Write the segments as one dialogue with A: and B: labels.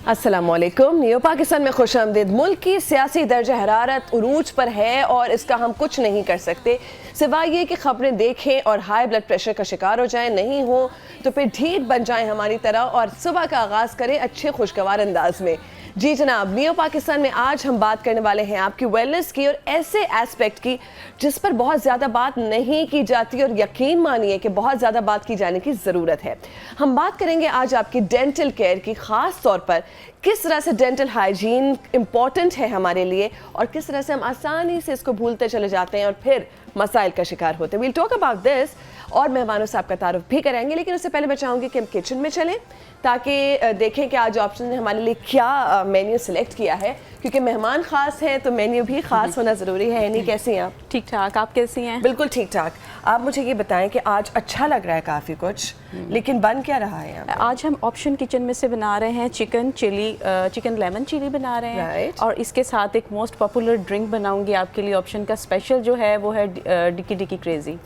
A: अस्सलामुअलैकुम। न्यू पाकिस्तान में खुशामदीद। मुल्क की सियासी दर्जा हरारत उरूज पर है और इसका हम कुछ नहीं कर सकते सिवाय ये कि खबरें देखें और हाई ब्लड प्रेशर का शिकार हो जाएं, नहीं हो तो फिर ढीठ बन जाएं हमारी तरह और सुबह का आगाज़ करें अच्छे खुशगवार अंदाज में। जी जनाब, न्यू पाकिस्तान में आज हम बात करने वाले हैं आपकी वेलनेस की और ऐसे एस्पेक्ट की जिस पर बहुत ज़्यादा बात नहीं की जाती और यकीन मानिए कि बहुत ज़्यादा बात की जाने की ज़रूरत है। हम बात करेंगे आज आपकी डेंटल केयर की, ख़ास तौर पर किस तरह से डेंटल हाइजीन इम्पॉर्टेंट है हमारे लिए और किस तरह से हम आसानी से इसको भूलते चले जाते हैं और फिर मसाइल का शिकार होते हैं। वील टॉक अबाउट दिस और मेहमानों से आपका तारुफ भी करेंगे, लेकिन उससे पहले मैं चाहूँगी कि हम किचन में चलें ताकि देखें कि आज ऑप्शन ने हमारे लिए क्या मेन्यू सिलेक्ट किया है, क्योंकि मेहमान ख़ास हैं तो मेन्यू भी ख़ास होना ज़रूरी है। नहीं, कैसी हैं आप?
B: ठीक ठाक, आप कैसी हैं?
A: बिल्कुल ठीक ठाक। आप मुझे ये बताएं कि आज अच्छा लग रहा है काफ़ी कुछ, लेकिन बन क्या रहा है यहाँ?
B: आज हम ऑप्शन किचन में से बना रहे हैं चिकन लेमन चिली बना रहे हैं और इसके साथ एक मोस्ट पॉपुलर ड्रिंक बनाऊंगी आपके लिए। ऑप्शन का स्पेशल जो है वो है डिकी क्रेजी,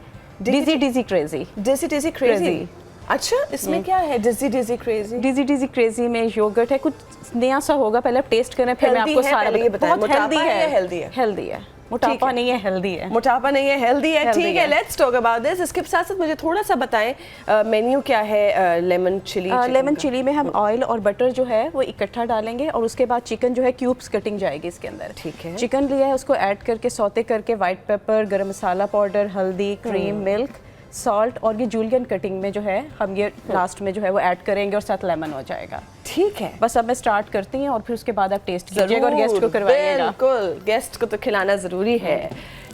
B: डिजी क्रेजी।
A: अच्छा, इसमें क्या है? डिजी
B: क्रेजी में योगर्ट है, कुछ नया सा होगा। पहले आप टेस्ट करें फिर मैं आपको सारा बताऊं। बहुत हेल्दी है, मोटापा नहीं है, हेल्दी है।
A: मोटापा नहीं है, हेल्दी है। ठीक है, लेट्स टॉक अबाउट दिस। इसके साथ साथ मुझे थोड़ा सा बताएं मेन्यू क्या है लेमन चिली
B: में हम ऑयल और बटर जो है वो इकट्ठा डालेंगे और उसके बाद चिकन जो है क्यूब्स कटिंग जाएगी इसके अंदर।
A: ठीक है,
B: चिकन लिया है, उसको ऐड करके सौते करके व्हाइट पेपर, गरम मसाला पाउडर, हल्दी, क्रीम, मिल्क, सॉल्ट और ये जूलियन कटिंग में जो है हम ये लास्ट में जो है वो ऐड करेंगे और साथ लेमन हो जाएगा।
A: ठीक है,
B: बस अब मैं स्टार्ट करती हूँ और फिर उसके बाद आप टेस्ट कीजिएगा और गेस्ट को करवाइएगा।
A: बिल्कुल, गेस्ट को तो खिलाना ज़रूरी है।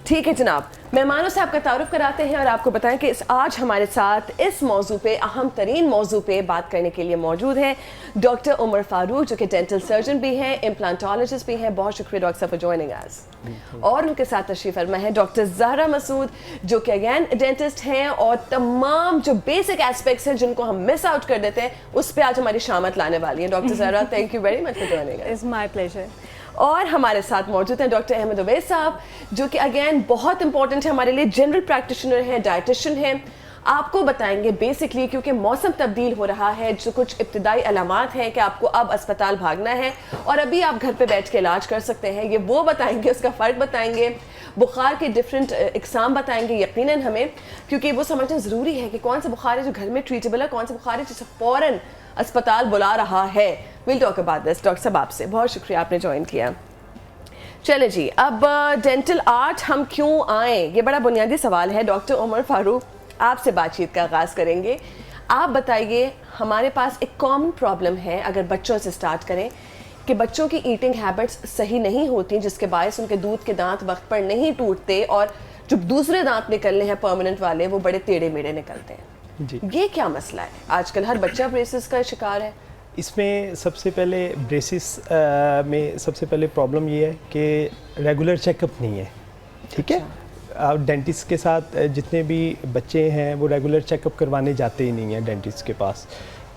A: ठीक है जनाब, मेहमानों से आपका तारुफ कराते हैं और आपको बताएं कि आज हमारे साथ इस मौजू पे, अहम तरीन मौजू पे बात करने के लिए मौजूद हैं डॉक्टर उमर फारूक, जो कि डेंटल सर्जन भी हैं, इम्प्लांटोलॉजिस्ट भी हैं। बहुत शुक्रिया डॉक्टर साहब फॉर जॉइनिंग अस। और उनके साथ तशरीफ फरमा है डॉक्टर ज़हरा मसूद, जो कि अगेन डेंटिस्ट हैं और तमाम जो बेसिक एस्पेक्ट्स हैं जिनको हम मिस आउट कर देते हैं उस पर आज हमारी शामत लाने वाली हैं। Doctor Zahra, thank you very much for joining us.
B: It's my pleasure.
A: और हमारे साथ मौजूद हैं डॉक्टर अहमद उवैस साहब, जो कि अगेन बहुत इंपॉर्टेंट है हमारे लिए, जनरल प्रैक्टिशनर हैं, डाइटिशियन हैं। आपको बताएंगे बेसिकली, क्योंकि मौसम तब्दील हो रहा है, जो कुछ इब्तिदाई अलामात हैं कि आपको अब अस्पताल भागना है और अभी आप घर पे बैठ के इलाज कर सकते हैं, ये वो बताएंगे, उसका फ़र्क बताएंगे, बुखार के डिफरेंट इकसाम बताएंगे यकीनन हमें, क्योंकि वो समझना ज़रूरी है कि कौन सा बुखार है जो घर में ट्रीटेबल है, कौन सा बुखार है जिसे फ़ौरन अस्पताल बुला रहा है। Will talk about this. Doctor साहब, आपसे बहुत शुक्रिया, आपने ज्वाइन किया। चले जी, अब डेंटल आर्ट हम क्यों आए, ये बड़ा बुनियादी सवाल है। डॉक्टर उमर फारूक, आपसे बातचीत का आगाज़ करेंगे। आप बताइए, हमारे पास एक कॉमन प्रॉब्लम है, अगर बच्चों से स्टार्ट करें, कि बच्चों की ईटिंग हैबिट्स सही नहीं होती, जिसके बायस उनके दूध के दांत वक्त पर नहीं टूटते और जो दूसरे दांत निकलने हैं परमानेंट वाले, वो बड़े टेढ़े मेढ़े निकलते हैं। जी, ये क्या मसला है? आजकल हर बच्चा ब्रेसिस का शिकार है।
C: इसमें सबसे पहले ब्रेसिस में सबसे पहले प्रॉब्लम ये है कि रेगुलर चेकअप नहीं है। ठीक है, आप डेंटिस्ट के साथ जितने भी बच्चे हैं वो रेगुलर चेकअप करवाने जाते ही नहीं हैं डेंटिस्ट के पास।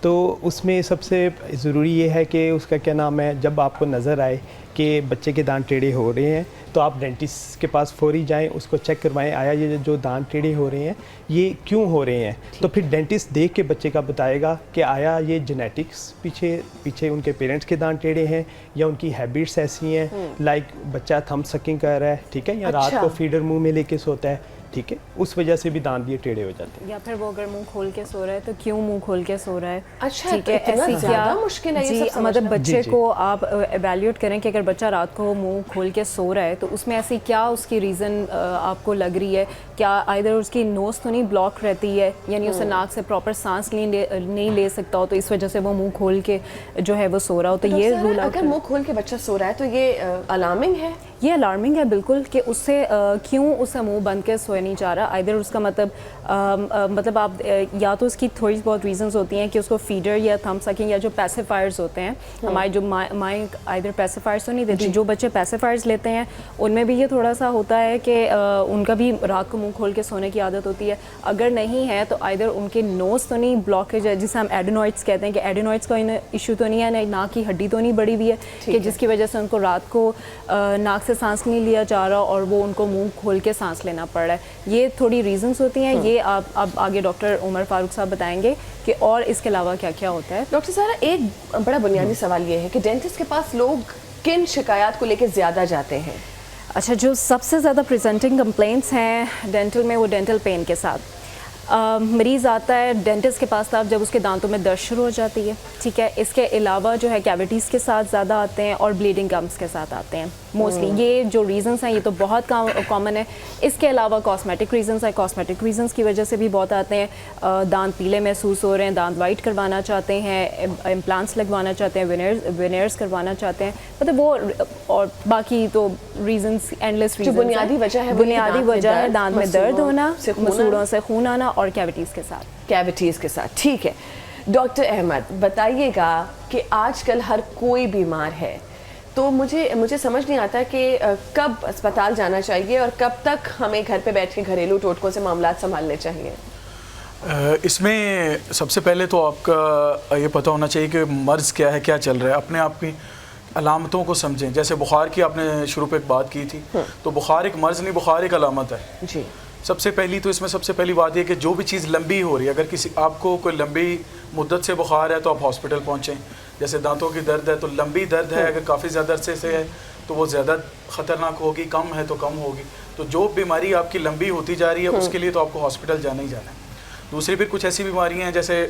C: तो उसमें सबसे ज़रूरी ये है कि उसका क्या नाम है, जब आपको नज़र आए कि बच्चे के दांत टेढ़े हो रहे हैं तो आप डेंटिस्ट के पास फौरी जाएं, उसको चेक करवाएं, आया ये जो दांत टेढ़े हो रहे हैं ये क्यों हो रहे हैं। तो फिर डेंटिस्ट देख के बच्चे का बताएगा कि आया ये जेनेटिक्स पीछे उनके पेरेंट्स के दांत टेढ़े हैं या उनकी हैबिट्स ऐसी हैं, लाइक बच्चा थंब सकिंग कर रहा है, ठीक है, या रात को फीडर मुँह में लेके सोता है, ठीक है, उस वजह से भी दांत ये टेढ़े हो जाते हैं।
B: या फिर वो अगर मुंह खोल के सो रहा है तो क्यों मुंह खोल के सो रहा है।
A: अच्छा,
B: ठीक है, ऐसी क्या
A: मुश्किल है
B: ये सब, मतलब बच्चे को आप एवेल्यूएट करें कि अगर बच्चा रात को मुंह खोल के सो रहा है तो उसमें ऐसी क्या उसकी रीज़न आपको लग रही है। क्या आइदर उसकी नोज़ तो नहीं ब्लॉक रहती है, यानी उसे नाक से प्रॉपर सांस नहीं ले सकता हो, तो इस वजह से वो मुँह खोल के जो है वो सो रहा हो। तो ये रूल,
A: अगर मुँह खोल के बच्चा सो रहा है तो ये अलार्मिंग है?
B: ये अलार्मिंग है बिल्कुल, कि उससे क्यों उसे मुंह बंद के सोए नहीं जा रहा। आइदर उसका मतलब आप या तो उसकी थोड़ी बहुत रीजंस होती हैं कि उसको फीडर या थंब सकिंग या जो पैसिफायर्स होते हैं, हमारे जो माँ आइदर पैसिफायर्स तो नहीं देती, जो बच्चे पैसिफायर्स लेते हैं उनमें भी ये थोड़ा सा होता है कि उनका भी रात को मुंह खोल के सोने की आदत होती है। अगर नहीं है तो आइदर उनके नोज़ तो नहीं ब्लॉकेज है, जिसे हम एडेनॉइड्स कहते हैं, कि एडेनॉइड्स का इशू तो नहीं है, नाक की हड्डी तो नहीं बढ़ी हुई है कि जिसकी वजह से उनको रात को नाक से सांस नहीं लिया जा रहा और वो उनको मुंह खोल के सांस लेना पड़ रहा है। ये थोड़ी रीजंस होती हैं, ये आप आगे डॉक्टर उमर फारूक साहब बताएंगे कि और इसके अलावा क्या क्या होता है।
A: डॉक्टर सारा, एक बड़ा बुनियादी सवाल ये है कि डेंटिस्ट के पास लोग किन शिकायत को लेकर ज़्यादा जाते हैं?
B: अच्छा, जो सबसे ज़्यादा प्रेजेंटिंग कंप्लेंट्स हैं डेंटल में, वो डेंटल पेन के साथ। मरीज़ आता है डेंटिस्ट के पास तब जब उसके दांतों में दर्द शुरू हो जाती है, ठीक है। इसके अलावा जो है कैविटीज़ के साथ ज़्यादा आते हैं और ब्लीडिंग गम्स के साथ आते हैं मोस्टली। ये जो रीज़न्स हैं ये तो बहुत कॉमन है। इसके अलावा कॉस्मेटिक रीज़न्स हैं, कॉस्मेटिक रीज़न्स की वजह से भी बहुत आते हैं। दांत पीले महसूस हो रहे हैं, दांत वाइट करवाना चाहते हैं, इम्प्लांट्स लगवाना चाहते हैं, वेनेयर्स करवाना चाहते हैं, मतलब वो और बाकी तो रीज़न्स एंडलेस रीज़न्स।
A: बुनियादी वजह है,
B: बुनियादी वजह है दांत में दर्द होना, मसूड़ों से खून आना और कैविटीज़ के साथ।
A: ठीक है डॉक्टर अहमद, बताइएगा कि आजकल हर कोई बीमार है, तो मुझे समझ नहीं आता कि कब अस्पताल जाना चाहिए और कब तक हमें घर पे बैठ के घरेलू टोटकों से मामला संभालने चाहिए।
D: इसमें सबसे पहले तो आपका ये पता होना चाहिए कि मर्ज़ क्या है, क्या चल रहा है। अपने आप की अलामतों को समझें। जैसे बुखार की आपने शुरू पे एक बात की थी, तो बुखार एक मर्ज़ नहीं, बुखार एक अलामत है
A: जी।
D: सबसे पहली तो इसमें सबसे पहली बात यह कि जो भी चीज़ लंबी हो रही है, अगर किसी आपको कोई लंबी मुद्दत से बुखार है तो आप हॉस्पिटल पहुँचें। जैसे दांतों की दर्द है तो लंबी दर्द है, अगर काफ़ी ज़्यादा अरसे से है तो वो ज़्यादा ख़तरनाक होगी, कम है तो कम होगी। तो जो बीमारी आपकी लंबी होती जा रही है उसके लिए तो आपको हॉस्पिटल जाना ही जाना है। दूसरी फिर कुछ ऐसी बीमारियाँ हैं जैसे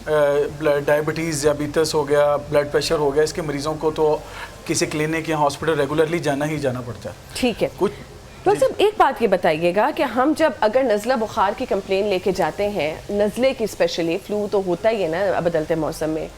D: डायबिटीज़, डायबिटीज़ हो गया, ब्लड प्रेशर हो गया, इसके मरीज़ों को तो किसी क्लिनिक या हॉस्पिटल रेगुलरली जाना ही जाना पड़ता है।
A: ठीक है,
D: कुछ
A: डॉक्टर साहब एक बात ये बताइएगा कि हम जब अगर नज़ला बुखार की कंप्लेन लेके जाते हैं, नज़ले की स्पेशली, फ्लू तो होता ही है ना बदलते मौसम में,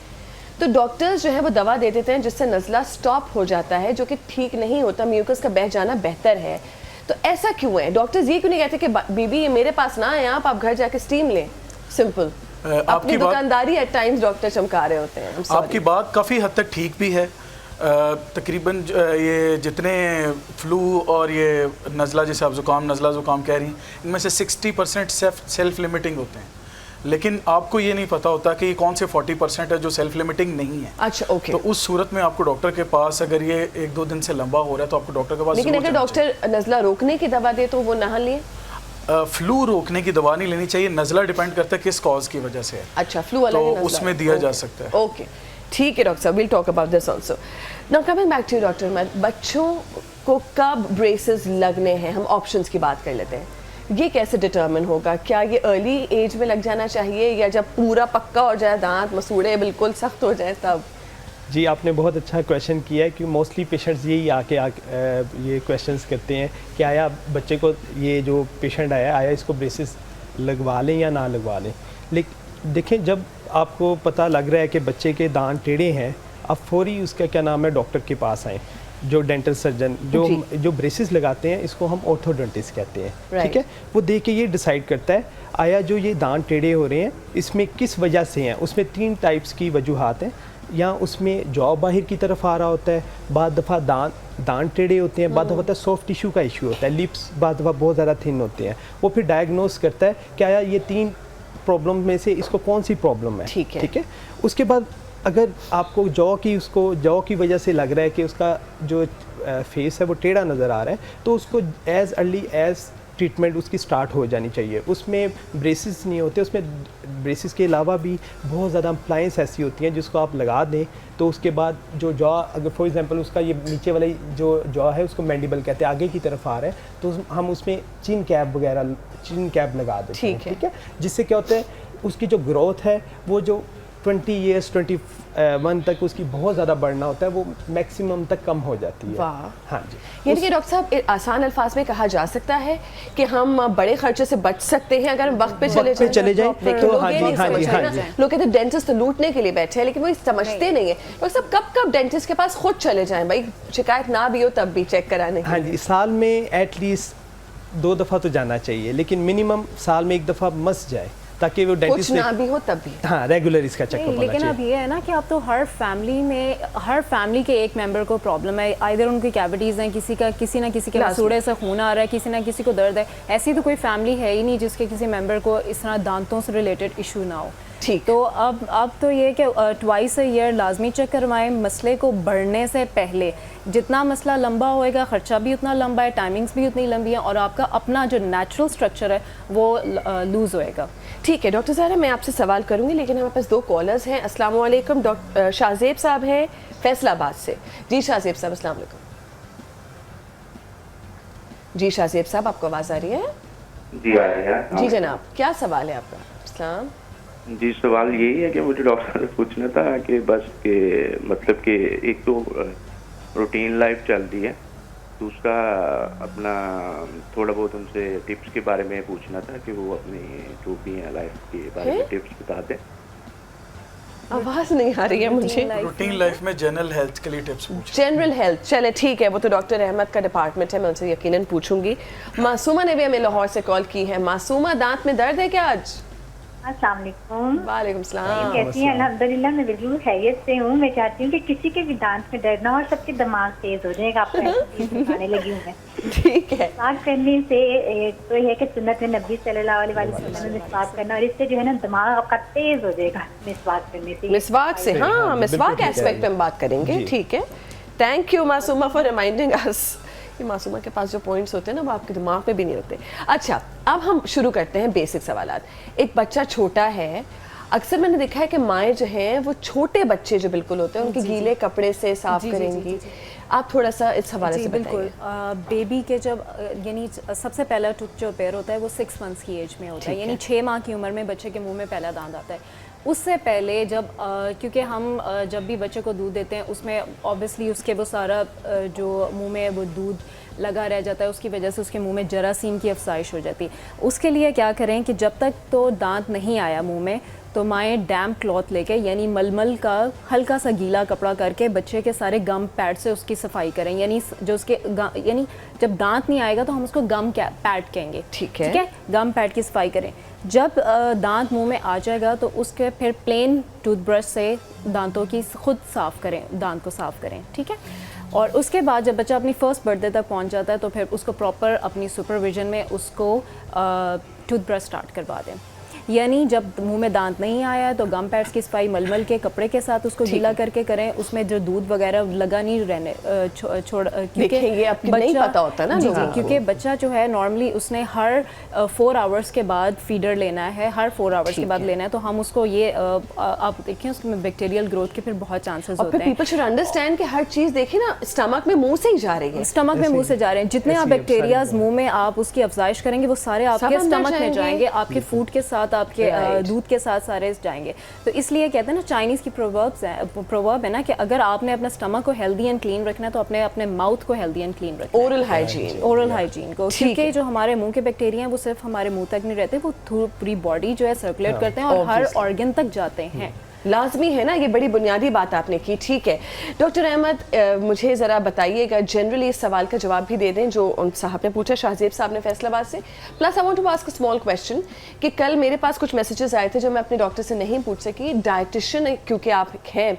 A: तो डॉक्टर्स जो है वो दवा दे देते हैं जिससे नज़ला स्टॉप हो जाता है, जो कि ठीक नहीं होता, म्यूकस का बह जाना बेहतर है। तो ऐसा क्यों है? डॉक्टर्स ये क्यों नहीं कहते कि बीबी ये मेरे पास ना आए, आप घर जाके स्टीम लें? सिंपल। अपनी दुकानदारी एट टाइम्स डॉक्टर चमका रहे होते हैं।
D: आपकी बात काफ़ी हद तक ठीक भी है। तकरीबन ये जितने फ्लू और ये नज़ला, जैसे आप ज़ुकाम, नज़ला ज़ुकाम कह रही हैं, इनमें से 60% सेल्फ लिमिटिंग होते हैं, लेकिन आपको ये नहीं पता होता कि कौन से 40% है जो सेल्फ लिमिटिंग नहीं है।
A: अच्छा, ओके।
D: तो उस सूरत में आपको डॉक्टर के पास, अगर ये 1-2 दिन से लंबा हो रहा है तो आपको डॉक्टर के पास।
A: लेकिन अगर डॉक्टर नज़ला रोकने की दवा दे तो वो ना लिए?
D: फ्लू रोकने की दवा नहीं लेनी चाहिए। नज़ला डिपेंड करता है किस कॉज की वजह से है।
A: अच्छा, फ्लू अलग है,
D: तो उसमें दिया जा सकता है।
A: ओके, ठीक है डॉक्टर साहब, will talk about this also. Now coming back to doctor Ahmed, बच्चों को कब ब्रेसेस लगने हैं? हम ऑप्शंस की बात कर लेते हैं। ये कैसे डिटर्मिन होगा? क्या ये अर्ली एज में लग जाना चाहिए या जब पूरा पक्का हो जाए, दांत मसूड़े बिल्कुल सख्त हो जाए तब?
C: जी, आपने बहुत अच्छा क्वेश्चन किया है कि मोस्टली पेशेंट्स यही ये क्वेश्चंस करते हैं कि आया बच्चे को, ये जो पेशेंट आया इसको ब्रेसेस लगवा लें या ना लगवा लें। लेकिन देखें, जब आपको पता लग रहा है कि बच्चे के दांत टेढ़े हैं, आप फौरी उसका क्या नाम है डॉक्टर के पास आएँ। जो डेंटल सर्जन जो ब्रेसेस लगाते हैं, इसको हम ऑर्थोडोंटिस्ट कहते हैं, ठीक है। वो देख के ये डिसाइड करता है आया जो ये दांत टेढ़े हो रहे हैं इसमें किस वजह से हैं। उसमें 3 टाइप्स की वजूहात हैं। या उसमें जॉ बाहर की तरफ आ रहा होता है, बाद दफ़ा दांत टेढ़े होते हैं, बाद दफ़ा होता है सॉफ्ट टिश्यू का इशू होता है, लिप्स बाद दफ़ा बहुत ज़्यादा थिन होते हैं। वो फिर डायग्नोस करता है कि आया ये 3 प्रॉब्लम में से इसको कौन सी प्रॉब्लम है, ठीक है। उसके बाद अगर आपको जॉ की वजह से लग रहा है कि उसका जो फेस है वो टेढ़ा नज़र आ रहा है, तो उसको एज़ अर्ली एज़ ट्रीटमेंट उसकी स्टार्ट हो जानी चाहिए। उसमें ब्रेसेस नहीं होते, उसमें ब्रेसेस के अलावा भी बहुत ज़्यादा अप्लायंस ऐसी होती हैं जिसको आप लगा दें तो उसके बाद जो जॉ, अगर फॉर एग्जांपल उसका ये नीचे वाला जो जॉ है उसको मैंडिबल कहते हैं, आगे की तरफ आ रहा है, तो हम उसमें चिन कैप लगा देते हैं, ठीक है। जिससे क्या होता है उसकी जो ग्रोथ है वो जो 20 ईयर्स 21 तक उसकी बहुत ज़्यादा बढ़ना होता है, वो मैक्सिमम तक कम हो जाती है। हाँ जी।
A: यानी कि डॉक्टर साहब आसान अल्फाज में कहा जा सकता है कि हम बड़े खर्चे से बच सकते हैं अगर हम वक्त पे चले जाएं।
C: तो हाँ जी।
A: लोग कहते हैं डेंटिस्ट तो लूटने के लिए बैठे हैं, लेकिन वो समझते नहीं है। डॉक्टर साहब कब डेंटिस्ट के पास खुद चले जाएं भाई, शिकायत ना भी हो तब भी चेक कराने?
C: हाँ जी, साल में एटलीस्ट 2 दफ़ा तो जाना चाहिए, लेकिन मिनिमम साल में 1 दफ़ा मस्ट जाए ताकि वो डेंटिस्ट
A: ना भी हो तब भी।
C: हाँ, रेगुलर इसका चेकअप होना चाहिए।
B: लेकिन अब ये है ना कि अब तो हर फैमिली के एक मेंबर को प्रॉब्लम है, आइदर उनकी कैविटीज़ हैं, किसी ना किसी के मसूड़े से खून आ रहा है, किसी ना किसी को दर्द है। ऐसी तो कोई फैमिली है ही नहीं जिसके किसी मेंबर को इस तरह दांतों से रिलेटेड इशू ना हो।
A: ठीक।
B: तो अब तो ये कि ट्वाइस अ ईयर लाजमी चेक करवाएं, मसले को बढ़ने से पहले। जितना मसला लंबा होएगा खर्चा भी उतना लंबा है, टाइमिंग्स भी उतनी लंबी है, और आपका अपना जो नेचुरल स्ट्रक्चर है वो लूज़ होएगा।
A: ठीक है डॉक्टर ज़हरा, मैं आपसे सवाल करूंगी, लेकिन हमारे पास 2 कॉलर्स हैं। अस्सलाम वालेकुम, डॉक्टर शाहजेब साहब हैं फैसलाबाद से। जी शाहजेब साहब, अस्सलाम वालेकुम। जी शाहजेब साहब, आपको आवाज़ आ रही है?
E: जी आ रही है।
A: जी जनाब, क्या सवाल है आपका? इस्लाम
E: जी, सवाल यही है कि मुझे डॉक्टर से पूछना था कि बस के मतलब कि एक तो रूटीन लाइफ चल रही है, दूसरा अपना थोड़ा बहुत उनसे टिप्स के बारे में पूछना था कि वो अपनी जो भी है लाइफ के बारे में टिप्स बता दें।
A: आवाज़ नहीं आ रही है मुझे।
D: रूटीन लाइफ में जनरल हेल्थ के लिए टिप्स पूछ।
A: जनरल हेल्थ, चले ठीक है, वो तो डॉक्टर अहमद का डिपार्टमेंट है, मैं उनसे यकीनन पूछूंगी। मासूमा ने भी हमें लाहौर से कॉल की है। मासूमा, दांत में दर्द है क्या आज?
F: अस्सलाम वालेकुम।
A: वालेकुम सलाम।
F: कैसी हैं? अल्हम्दुलिल्लाह मैं बिल्कुल खैरियत से हूँ। मैं चाहती हूँ कि किसी के भी दांत में दर्द ना हो और सबके दिमाग तेज हो जाएगा। आपको आने लगी हूँ मैं।
A: ठीक है।
F: मिसवाक करने से तो ये है कि सुन्नत नबी सल्लल्लाहु अलैहि वसल्लम में मिसवाक करना, और इससे जो है ना दिमाग आपका तेज हो जाएगा मिसवाक करने से।
A: मिसवाक से, हाँ मिसवाक
C: ठीक है।
A: एस्पेक्ट पे हम बात करेंगे। ठीक है, thank you Masuma for reminding अस। कि मासूमा के पास जो पॉइंट्स होते हैं ना वो आपके दिमाग में भी नहीं होते। अच्छा, अब हम शुरू करते हैं बेसिक सवालात। एक बच्चा छोटा है, अक्सर मैंने देखा है कि माएँ जो हैं वो छोटे बच्चे जो बिल्कुल होते हैं उनके गीले कपड़े से साफ करेंगी। आप थोड़ा सा इस हवाले से
B: बिल्कुल। बेबी के जब यानी सबसे पहला टूथ जो पेयर होता है वो 6 मंथ्स की एज में होता है, यानी 6 माह की उम्र में बच्चे के मुंह में पहला दांत आता है। उससे पहले जब क्योंकि हम जब भी बच्चे को दूध देते हैं उसमें ऑब्वियसली उसके वो सारा जो मुंह में वो दूध लगा रह जाता है, उसकी वजह से उसके मुंह में जरासीम की अफसाइश हो जाती है। उसके लिए क्या करें कि जब तक तो दांत नहीं आया मुंह में तो माएँ डैम्प क्लॉथ लेके यानी मलमल का हल्का सा गीला कपड़ा करके बच्चे के सारे गम पैड से उसकी सफाई करें। यानी जो उसके यानी जब दांत नहीं आएगा तो हम उसको गम पैड कहेंगे।
A: ठीक है,
B: गम पैड की सफाई करें। जब दांत मुंह में आ जाएगा तो उसके फिर प्लेन टूथब्रश से दांतों की खुद साफ़ करें, दांत को साफ़ करें। ठीक है, और उसके बाद जब बच्चा अपनी फर्स्ट बर्थडे तक पहुंच जाता है तो फिर उसको प्रॉपर अपनी सुपरविजन में उसको टूथब्रश स्टार्ट करवा दें। यानी जब मुंह में दांत नहीं आया है तो गम पैड्स की सफाई मलमल के कपड़े के साथ उसको गीला करके करें, उसमें जो दूध वगैरह लगा नहीं रहने छोड़, क्योंकि
A: ये आपको नहीं पता होता ना।
B: जी, क्योंकि बच्चा जो है नॉर्मली उसने हर 4 आवर्स के बाद फीडर लेना है, हर 4 आवर्स के बाद लेना है, तो हम उसको ये आप देखें उसमें बैक्टीरियल ग्रोथ के फिर बहुत चांसेस होते हैं।
A: पीपल शुड अंडरस्टैंड कि हर चीज़ देखिए ना स्टमक में मुंह से ही जा रही है,
B: स्टमक में मुंह से जा रहे हैं। जितने आप बैक्टीरियाज मुंह में आप उसकी अफजाइश करेंगे वो सारे आपके स्टमक में जाएंगे, आपके फूड के साथ, आपके दूध के साथ सारे जाएंगे। तो इसलिए कहते हैं ना चाइनीज़ की प्रोवर्ब है ना कि अगर आपने अपना स्टमक को हेल्दी एंड क्लीन रखना है तो अपने माउथ को हेल्दी एंड क्लीन रखना है।
A: ओरल हाइजीन
B: को, क्योंकि जो हमारे मुंह के बैक्टीरिया हैं वो सिर्फ हमारे मुंह तक नहीं रहते, वो पूरी बॉडी जो है सर्कुलेट करते हैं और हर ऑर्गन तक जाते हैं।
A: लाजमी है ना, ये बड़ी बुनियादी बात आपने की। ठीक है डॉक्टर अहमद, मुझे ज़रा बताइएगा जनरली इस सवाल का जवाब भी दे दें जो उन साहब ने पूछा, शाहजेब साहब ने फैसलाबाद से। Plus I want to ask a small question कि कल मेरे पास कुछ मैसेजेस आए थे जो मैं अपने डॉक्टर से नहीं पूछ सकी। डाइटिशियन क्योंकि आप हैं,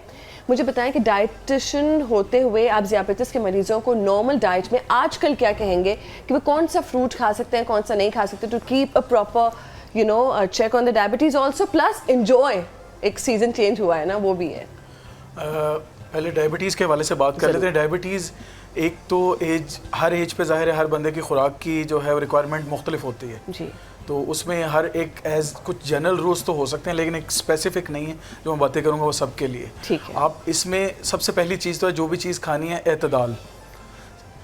A: मुझे बताएं कि डाइटिशियन होते हुए आप ज़ियापैटिस के मरीजों को नॉर्मल डाइट में आजकल क्या कहेंगे कि वो कौन सा फ्रूट खा सकते हैं, कौन सा नहीं खा सकते, to keep a proper check on the diabetes also, plus enjoy. एक सीजन चेंज हुआ है ना, वो भी है।
D: पहले डायबिटीज़ के हवाले से बात कर लेते हैं। डायबिटीज़ एक तो हर एज पे ज़ाहिर है हर बंदे की खुराक की जो है रिक्वायरमेंट मुख्तलिफ होती है
A: जी,
D: तो उसमें हर एक कुछ जनरल रूल्स तो हो सकते हैं लेकिन एक स्पेसिफिक नहीं है। जो मैं बातें करूँगा वो सबके लिए।
A: ठीक है।
D: आप इसमें सबसे पहली चीज़ तो है जो भी चीज़ खानी है एतदाल।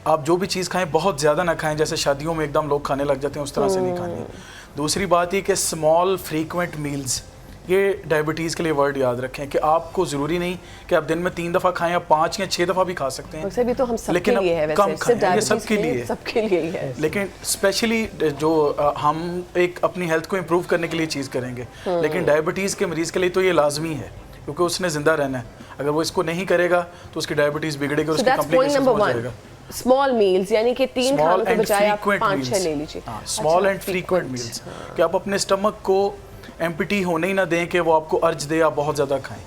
D: आप जो भी चीज़ खाएं बहुत ज़्यादा ना खाएं, जैसे शादियों में एकदम लोग खाने लग जाते हैं उस तरह से नहीं खानी। दूसरी बात ये कि स्मॉल फ्रीक्वेंट मील्स, ये डायबिटीज़ के लिए वर्ड याद रखें कि आपको ज़रूरी नहीं कि आप दिन में 3 दफ़ा खाएं, आप 5 या 6 दफ़ा भी खा सकते हैं।
A: वैसे भी तो हम सबके
D: लेकिन
A: लिए है,
D: कम
A: वैसे
D: खाएं, ये सबके लिए
A: ही है।
D: लेकिन स्पेशली जो हम एक अपनी हेल्थ को इम्प्रूव करने के लिए चीज़ करेंगे, लेकिन डायबिटीज़ के मरीज़ के लिए तो ये लाजमी है क्योंकि उसने ज़िंदा रहना है। अगर वो इसको नहीं करेगा तो उसकी डायबिटीज़ बिगड़ेगी और उसकी कॉम्प्लिकेशंस हो जाएगा।
A: स्मॉल मील्स यानी कि 3 खानों के बजाय आप 5-6 ले लीजिए।
D: स्मॉल एंड फ्रीक्वेंट मील्स कि आप अपने स्टमक को एम्प्टी होने ही ना दें कि वो आपको अर्ज दे आप बहुत ज़्यादा खाएं।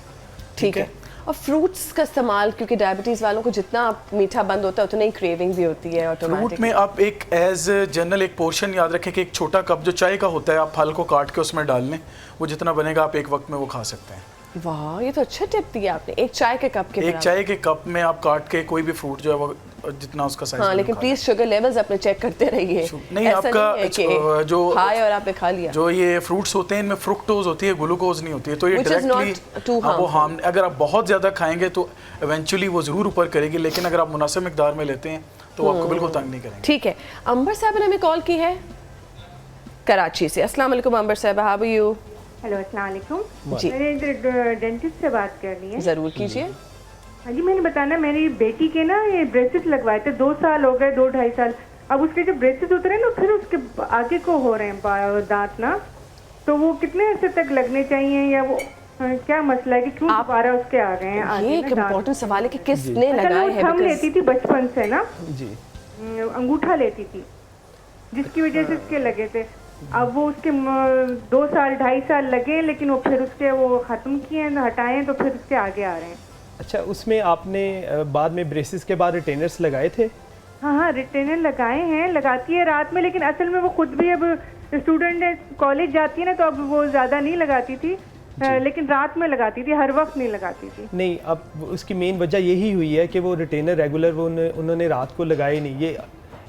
A: ठीक है। और फ्रूट्स का इस्तेमाल, क्योंकि डायबिटीज़ वालों को जितना मीठा बंद होता है उतना ही क्रेविंग भी होती है ऑटोमेटिक।
D: फ्रूट में आप एक एज जनरल एक पोर्शन याद रखें कि एक छोटा कप जो चाय का होता है आप फल को काट के उसमें डाल लें, वो जितना बनेगा आप एक वक्त में वो खा सकते हैं।
A: वाह, ये तो अच्छा टिप दिया आपने, एक चाय के कप के
D: एक चाय के कप में आप काट के कोई भी फ्रूट जो है वो जितना उसका साइज।
A: हाँ, लेकिन प्लीज शुगर लेवल्स अपने चेक करते रहिए।
D: नहीं,
A: ऐसा
D: आपका
A: नहीं है कि
D: जो
A: खाए और आपने खा लिया।
D: जो ये फ्रूट्स होते हैं इनमें फ्रुक्टोज होती है, ग्लूकोज नहीं होती है, तो ये
A: Which is not
D: directly
A: too
D: वो हार्म, अगर आप बहुत ज़्यादा खाएंगे तो इवेंचुअली वो ज़रूर ऊपर करेगी, लेकिन अगर आप मुनासिब मिकदार में लेते हैं तो आपको बिल्कुल तंग नहीं करेंगे।
A: ठीक है, अंबर साहब ने हमें कॉल की है कराची से। अस्सलाम वालेकुम अंबर साहब, हाउ आर यू?
G: हेलो, अस्सलाम वालेकुम।
A: जी।
G: मैंने डेंटिस्ट से बात करनी है।
A: जरूर कीजिए।
G: हाँ जी, मैंने बताना, मेरी बेटी के ना ये ब्रेसेस लगवाए थे, 2 साल हो गए, 2-2.5 साल। अब उसके जो ब्रेसेस उतरे ना फिर उसके आगे को हो रहे हैं दांत ना, तो वो कितने अर्से तक लगने चाहिए या वो क्या मसला है कि क्यों दोबारा उसके आ गए हैं आगे
A: ये
G: ना
A: एक
G: दांत?
A: इम्पोर्टेंट सवाल है कि किसने
G: असल
A: लगाए
G: वो
A: हैं।
G: थंब लेती थी बचपन से ना,
C: जी
G: अंगूठा लेती थी, जिसकी वजह से इसके लगे थे। अब वो उसके 2 साल 2.5 साल लगे, लेकिन वो फिर उसके वो ख़त्म किए, हटाए, तो फिर उसके आगे आ रहे हैं।
C: अच्छा, उसमें आपने बाद में ब्रेसेस के बाद रिटेनर्स लगाए थे?
G: हाँ हाँ, रिटेनर लगाए हैं, लगाती है रात में, लेकिन असल में वो खुद भी अब स्टूडेंट है, कॉलेज जाती है ना, तो अब वो ज़्यादा नहीं लगाती थी, लेकिन रात में लगाती थी, हर वक्त नहीं लगाती थी।
C: नहीं, अब उसकी मेन वजह यही हुई है कि वो रिटेनर रेगुलर वो उन्होंने रात को लगाए नहीं। ये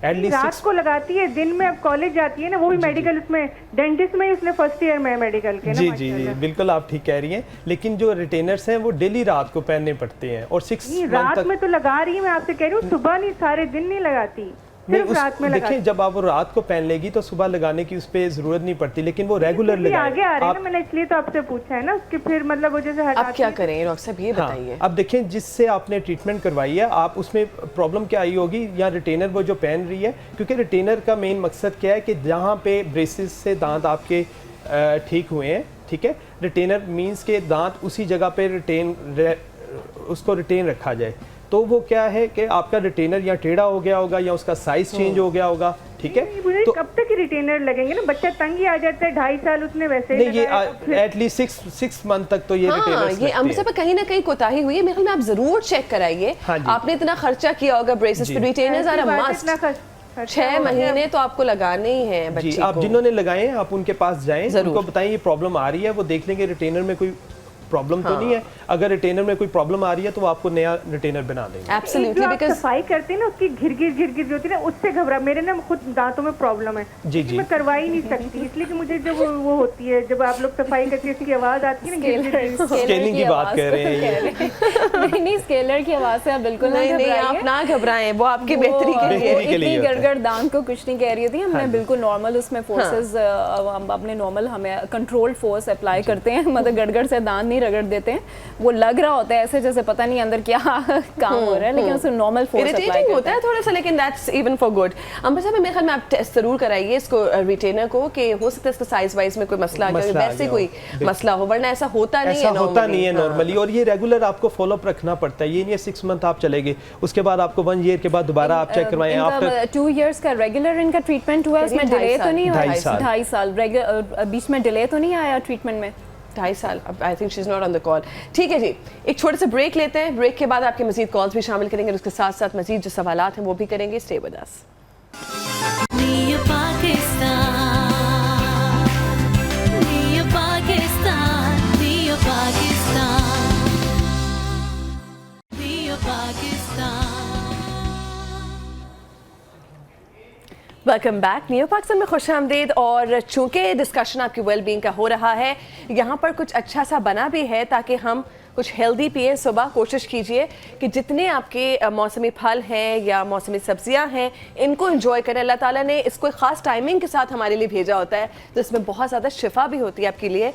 C: एटलीस्ट
G: रात को लगाती है, दिन में अब कॉलेज जाती है ना, वो भी मेडिकल, उसमें डेंटिस्ट में ही उसने फर्स्ट ईयर में मेडिकल के ना।
C: जी जी जी, बिल्कुल आप ठीक कह रही हैं, लेकिन जो रिटेनर्स हैं वो डेली रात को पहनने पड़ते हैं और 6 मंथ
G: रात
C: तक।
G: में तो लगा रही है, मैं आपसे कह रही हूँ, सुबह नहीं, सारे दिन नहीं लगाती, सिर्फ रात में लगाती।
C: देखिए, जब आप वो रात को पहन लेगी तो सुबह लगाने की उस पर जरूरत नहीं पड़ती, लेकिन वो रेगुलर लगाए।
G: आगे आ रही है ना, मैंने इसलिए तो आपसे पूछा है ना, उसके फिर मतलब वो जैसे
A: अब क्या करें डॉक्टर साहब, ये
C: हाँ,
A: बताइए।
C: अब देखें, जिससे आपने ट्रीटमेंट करवाई है, आप उसमें प्रॉब्लम क्या आई होगी, या रिटेनर वो जो पहन रही है, क्योंकि रिटेनर का मेन मकसद क्या है कि जहाँ पे ब्रेसेस से दांत आपके ठीक हुए हैं, ठीक है, रिटेनर मीन्स के दांत उसी जगह पे उसको रिटेन रखा जाए। तो वो क्या है कि आपका रिटेनर या टेढ़ा हो गया होगा या उसका साइज चेंज हो गया होगा, ठीक है।
G: तो कब तक रिटेनर लगेंगे ना, बच्चा तंग ही आ जाता है, 2.5 साल उसने वैसे ही
C: नहीं, ये एटलीस्ट 6 मंथ तक तो ये
A: हाँ,
C: रिटेनर्स
A: ये अंबर साहब कहीं ना कहीं कोताही हुई है, मेरे ख्याल में आप जरूर चेक कराइए।
C: हाँ जी।
A: आपने इतना खर्चा किया होगा ब्रेसेस पे, रिटेनर्स आर अ मस्ट। 6 महीने तो आपको लगाने ही हैं बच्चे
C: जी।
A: को।
C: आप जिन्होंने लगाए हैं आप उनके पास जाएं,
A: जरूर।
C: उनको बताएं ये प्रॉब्लम आ रही है, वो देख लेंगे रिटेनर में कोई प्रॉब्लम तो नहीं है। अगर रिटेनर में कोई प्रॉब्लम आ रही है तो वो आपको नया रिटेनर बना देंगे।
A: एब्सोल्युटली, बिकॉज़
G: सफाई करते हैं ना, उसकी घिर जो होती है ना, उससे घबरा, मेरे ना खुद दांतों में प्रॉब्लम है,
C: जी जी।
G: मैं करवा ही नहीं सकती, इसलिए कि मुझे जब वो होती है, जब आप लोग सफाई करते हैं, इसकी आवाज आती है ना,
C: स्केलिंग की बात कर रहे हैं
B: नहीं, स्केलर की आवाज़ से आप बिल्कुल
A: नहीं, आप ना घबराएं, वो आपकी बेहतरी के लिए।
C: बेहतरी के लिए
B: इतनी
C: होता है।
B: गड़गड़ दांत को कुछ नहीं कह रही थी, हमने बिल्कुल नॉर्मल उसमें फोर्सेस अपने नॉर्मल हमें कंट्रोल फोर्स अप्लाई करते हैं, मतलब गड़गड़ से दांत नहीं रगड़ देते हैं। वो लग रहा होता है ऐसे जैसे पता नहीं अंदर क्या काम हो रहा है, लेकिन उसमें नॉर्मल फोर्स अप्लाई
A: इरिटेटिंग
B: करते
A: होता
B: हैं।
A: है थोड़ा सा, लेकिन दैट्स इवन फॉर गुड। अंबर साहब, मेरे ख्याल में आप टेस्ट जरूर कराइए इसको, रिटेनर को, कि हो सकता है इसका साइज वाइज में कोई मसला आ गया, वैसे कोई मसला हो, वरना ऐसा होता नहीं है।
C: ऐसा होता नहीं है नॉर्मली, और ये रेगुलर आपको फॉलो अप रखना पड़ता है। ये नहीं है 6 मंथ आप चलेंगे, उसके बाद आपको 1 ईयर के बाद दोबारा आप चेक करवाएं। आफ्टर
B: 2 इयर्स का रेगुलर इनका ट्रीटमेंट हुआ, उसमें डिले तो नहीं हुआ?
C: 2.5
B: साल बीच में डिले तो नहीं आया ट्रीटमेंट में?
A: 2.5 साल। I think she is not on the call. ठीक है जी, एक छोटे से ब्रेक लेते हैं, ब्रेक के बाद आपके मजीद कॉल्स भी शामिल करेंगे और उसके साथ साथ मजीद जो सवालात हैं वो भी करेंगे। Stay with us. Welcome back, neo Pakistan में खुश आमदीद। और चूंकि डिस्कशन आपकी वेलबींग का हो रहा है, यहाँ पर कुछ अच्छा सा बना भी है ताकि हम कुछ हेल्दी पिए सुबह। कोशिश कीजिए कि जितने आपके मौसमी फल हैं या मौसमी सब्जियां हैं इनको एंजॉय करें। अल्लाह ताला ने इसको एक ख़ास टाइमिंग के साथ हमारे लिए भेजा होता है, तो इसमें बहुत ज़्यादा शिफा भी होती है आपके लिए।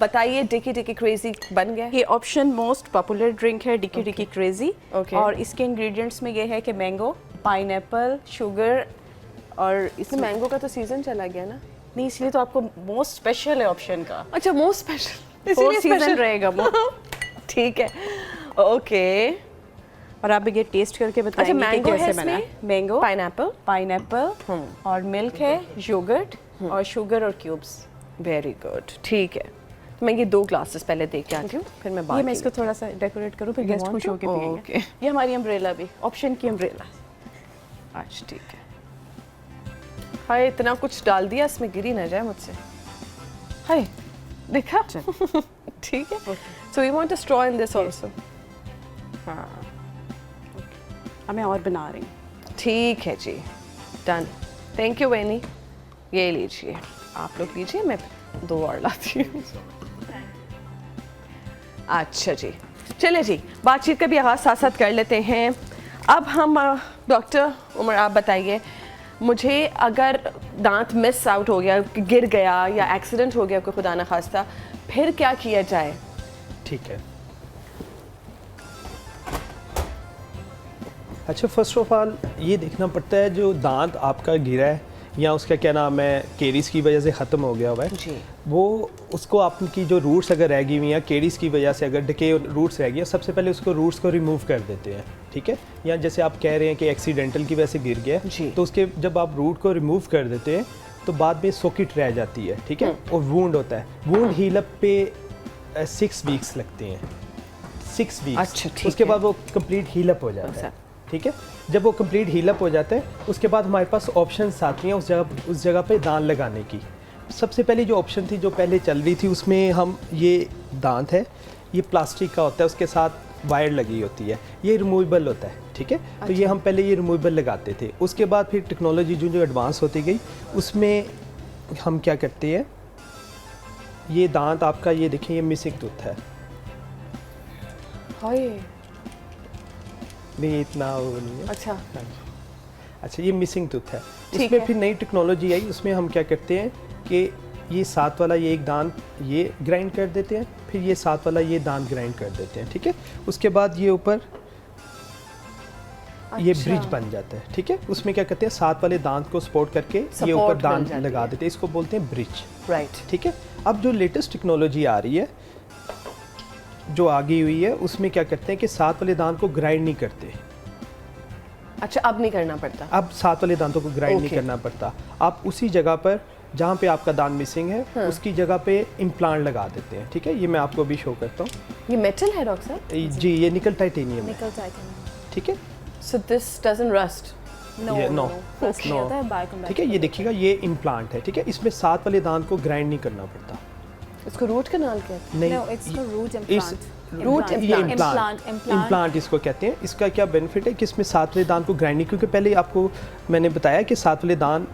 A: बताइए, डिकी डिकी क्रेजी बन गया?
H: ये ऑप्शन मोस्ट पॉपुलर ड्रिंक है, डिकी डिकी क्रेजी।
A: Okay.
H: और इसके इंग्रेडिएंट्स में ये है कि मैंगो, पाइनएप्पल, शुगर, और इसमें
A: मैंगो का तो सीजन चला गया ना?
H: नहीं, इसलिए तो आपको मोस्ट स्पेशल है ऑप्शन का।
A: अच्छा, मोस्ट स्पेशल
H: इसीलिए सीजन रहेगा वो।
A: ठीक है, ओके।
H: और आप ये टेस्ट करके बताएंगे कि
A: मैंगो है
H: कैसे बना है।
A: इसमें?
H: मैंगो,
A: पाइनएप्पल
H: और मिल्क है, योगर्ट और शुगर और क्यूब्स।
A: वेरी गुड, ठीक है। मैं ये 2 ग्लासेस पहले दे के आती हूँ, फिर मैं
H: ये
A: बाकी
H: मैं इसको थोड़ा सा डेकोरेट करूँ, फिर गेस्ट
A: want
H: खुश
A: to?
H: होकर
A: Oh,
H: पिएंगे।
A: okay.
H: ये हमारी अम्ब्रेला भी, ऑप्शन की अम्ब्रेला।
A: आज ठीक है। हाय इतना कुछ डाल दिया इसमें, गिरी ना जाए मुझसे। हाय देखा ठीक है। So you want a straw in this also?
H: हाँ, अब मैं और बना रही हूँ।
A: ठीक है जी, डन। थैंक यू वैनी। ये लीजिए, आप लोग लीजिए, मैं 2 और लाती हूँ। अच्छा जी, चले जी, बातचीत का भी आगाज साथ साथ कर लेते हैं। अब हम डॉक्टर उमर आप बताइए, मुझे अगर दांत मिस आउट हो गया, गिर गया या एक्सीडेंट हो गया कोई खुदा न खास्ता, फिर क्या किया जाए?
C: ठीक है। अच्छा, फर्स्ट ऑफ ऑल ये देखना पड़ता है जो दांत आपका गिरा है या उसका क्या नाम है केरीज की वजह से ख़त्म हो गया हुआ है
A: जी,
C: वो उसको आपकी जो रूट्स अगर रह गई हुई हैं केरीज की वजह से, अगर डिके रूट्स रह गई हैं, सबसे पहले उसको रूट्स को रिमूव कर देते हैं। ठीक है, या जैसे आप कह रहे हैं कि एक्सीडेंटल की वजह से गिर गया
A: जी,
C: तो उसके जब आप रूट को रिमूव कर देते हैं तो बाद में सॉकेट रह जाती है। ठीक है, और वूंड होता है, वूंड हील अप पे 6 वीक्स लगते हैं, 6 वीक्स।
A: अच्छा, ठीक
C: उसके
A: है।
C: बाद वो कंप्लीट हील अप हो जाता है। ठीक है, जब वो कंप्लीट हील अप हो जाता है उसके बाद हमारे पास ऑप्शंस आती हैं उस जगह पे दांत लगाने की। सबसे पहले जो ऑप्शन थी जो पहले चल रही थी उसमें हम ये दांत है, ये प्लास्टिक का होता है, उसके साथ वायर लगी होती है, ये रिमूवेबल होता है। ठीक है, तो ये हम पहले ये रिमूवेबल लगाते थे। उसके बाद फिर टेक्नोलॉजी जो एडवांस होती गई उसमें हम क्या करते हैं, ये दांत आपका ये देखिए ये मिसिंग टूथ है,
A: हाय
C: नहीं इतना वो नहीं है।
A: अच्छा,
C: हाँ जी। अच्छा, ये मिसिंग टूथ है।
A: ठीक
C: उसमें
A: है।
C: फिर नई टेक्नोलॉजी आई, उसमें हम क्या करते हैं कि ये 7 वाला ये एक दांत ये ग्राइंड कर देते हैं, फिर ये 7 वाला ये दांत ग्राइंड कर देते हैं। ठीक है, उसके बाद ये ऊपर ये
A: अच्छा।
C: ब्रिज बन जाता है। ठीक है, उसमें क्या करते हैं 7 वाले दांत को सपोर्ट करके ये
A: Support
C: ऊपर
A: मिल
C: दांत
A: जाती
C: लगा
A: है।
C: देते हैं, इसको बोलते हैं ब्रिज।
A: राइट।
C: ठीक है, अब जो लेटेस्ट टेक्नोलॉजी आ रही है जो आ गई हुई है उसमें क्या करते हैं कि 7 वाले दांत को ग्राइंड नहीं करते।
A: अच्छा, अब नहीं करना पड़ता।
C: अब 7 वाले दांतों को ग्राइंड नहीं
A: Okay.
C: करना पड़ता, आप उसी जगह पर जहाँ पे आपका दांत मिसिंग है उसकी जगह पे इम्प्लांट लगा देते हैं। ठीक है, ये मैं आपको अभी शो करता हूँ।
A: ये मेटल है डॉक्टर साहब?
C: जी, ये निकल टाइटेनियम है।
B: निकल टाइटेनियम।
C: ठीक है,
A: so this doesn't rust?
B: No
C: ये no,
B: रस्ट नहीं
C: no.
B: होता है, बायोकम्पैटिबल।
C: ठीक है, ये देखिएगा ये इम्प्लांट है। ठीक है, इसमें 7 वाले दांत को ग्राइंड नहीं करना पड़ता।
A: इसको रूट कनाल कहते हैं?
B: No, it's the root
C: इस
B: implant.
A: root
C: ये
B: implant.
C: इम्प्लांट इसको कहते हैं। इसका क्या बेनिफिट है कि इसमें 7 वाले दांत को ग्राइंड नहीं, क्योंकि पहले आपको मैंने बताया कि 7 वाले दांत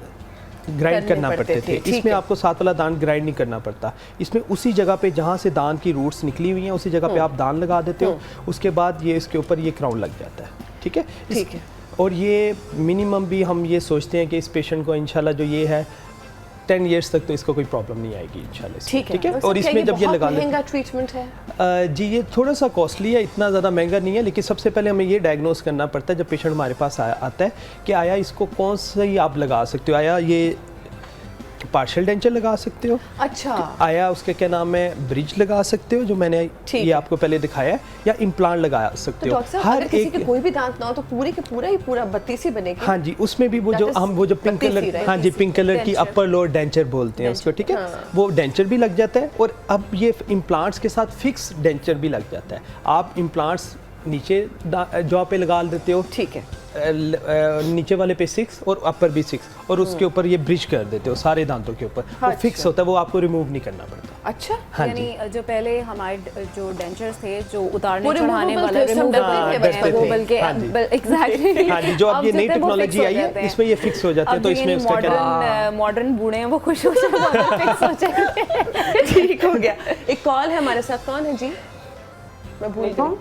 C: ग्राइंड
A: करने
C: करना
A: पड़ते
C: पड़ते थे,
A: थे, ठीक
C: इसमें
A: है।
C: आपको 7 वाला दांत ग्राइंड नहीं करना पड़ता। इसमें उसी जगह पे जहाँ से दांत की रूट्स निकली हुई हैं उसी जगह पे आप दांत लगा देते हो, उसके बाद ये इसके ऊपर ये क्राउन लग जाता है। ठीक है,
A: ठीक है।
C: और ये मिनिमम भी हम ये सोचते हैं कि इस पेशेंट को इंशाल्लाह जो ये है 10 इयर्स तक तो इसको कोई प्रॉब्लम नहीं आएगी इंशाल्लाह।
A: ठीक है।
C: ठीक है,
A: डॉक्टर
C: और
A: साहब, क्या
C: इसमें जब ये लगा लेते
A: महंगा ट्रीटमेंट है?
C: जी, ये थोड़ा सा कॉस्टली है, इतना ज़्यादा महंगा नहीं है, लेकिन सबसे पहले हमें ये डायग्नोस करना पड़ता है जब पेशेंट हमारे पास आता है कि आया इसको कौन सा ही आप लगा सकते हो, आया ये पार्शियल डेंचर लगा सकते हो,
A: अच्छा,
C: आया उसके क्या नाम है ब्रिज लगा सकते हो जो मैंने
A: ठीक
C: ये
A: है।
C: आपको पहले दिखाया है, या इम्प्लांट लगा
A: तो
C: सकते हो।
A: डॉक्टर साहब अगर किसी के कोई भी दांत ना हो तो पूरे के पूरा ही पूरा 32 ही बनेगी?
C: हाँ जी, उसमें भी वो जो
A: That is
C: हम वो जो पिंक
A: 32
C: कलर,
A: ही, right?
C: हाँ जी, पिंक कलर की
B: Denture.
C: अपर लोअर डेंचर बोलते हैं उसको। ठीक है,
A: हाँ।
C: वो डेंचर भी लग जाता है, और अब ये इम्प्लांट्स के साथ फिक्स डेंचर भी लग जाता है। आप इम्प्लांट्स नीचे जॉ पे लगा देते हो,
A: ठीक है।
C: नीचे वाले पे 6 और अपर भी 6, और उसके ऊपर ये ब्रिज कर देते हो सारे दांतों के ऊपर, वो
A: अच्छा।
C: फिक्स होता है, वो आपको रिमूव नहीं करना पड़ता।
A: अच्छा,
C: हाँ जी,
B: यानी जो पहले हमारे जो डेंचर्स थे जो उतारने
A: वो
B: चढ़ाने
A: removable
B: वाले
A: थे, सब डरते थे
C: बचपन में।
B: वो बल्कि
C: हाँ जी।
B: एग्जैक्टली
C: हाँ जी, जो अब ये नई टेक्नोलॉजी आई है इसमें ये फिक्स हो जाते हैं, तो इसमें उसका क्या नाम है?
B: मॉडर्न बूढ़े हैं वो खुश हो जाते हैं, फिक्स हो जाएंगे।
A: ठीक हो गया। एक कॉल है हमारे साथ, कौन है जी? मैं भूल गई।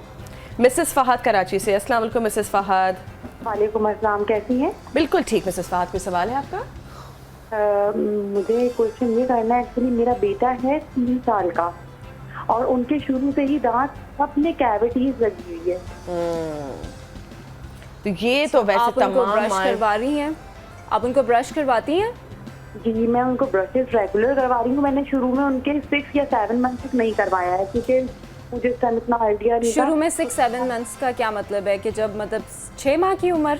A: मिसेस फहद कराची से। अस्सलाम वालेकुम मिसेस फहद।
I: वालेकुम अस्सलाम, कैसी हैं?
A: बिल्कुल ठीक मिसेस फहद, कोई सवाल है आपका?
I: मुझे क्वेश्चन ये करना है, एक्चुअली मेरा बेटा है 3 साल का और उनके शुरू से ही दांत अपने कैविटीज लगी हुई है।
A: तो ये तो वैसे
B: आप उनको ब्रश
A: तमाम
B: करवा रही हैं? आप उनको ब्रश करवाती हैं?
I: जी, मैं उनको ब्रशेस रेगुलर करवा रही हूँ। मैंने शुरू में उनके 6 या 7 मंथ तक नहीं करवाया है क्योंकि मुझे इस टाइम इतना आइडिया नहीं था।
B: शुरू में 6-7 मंथ्स का क्या मतलब है कि जब मतलब 6 माह की उम्र,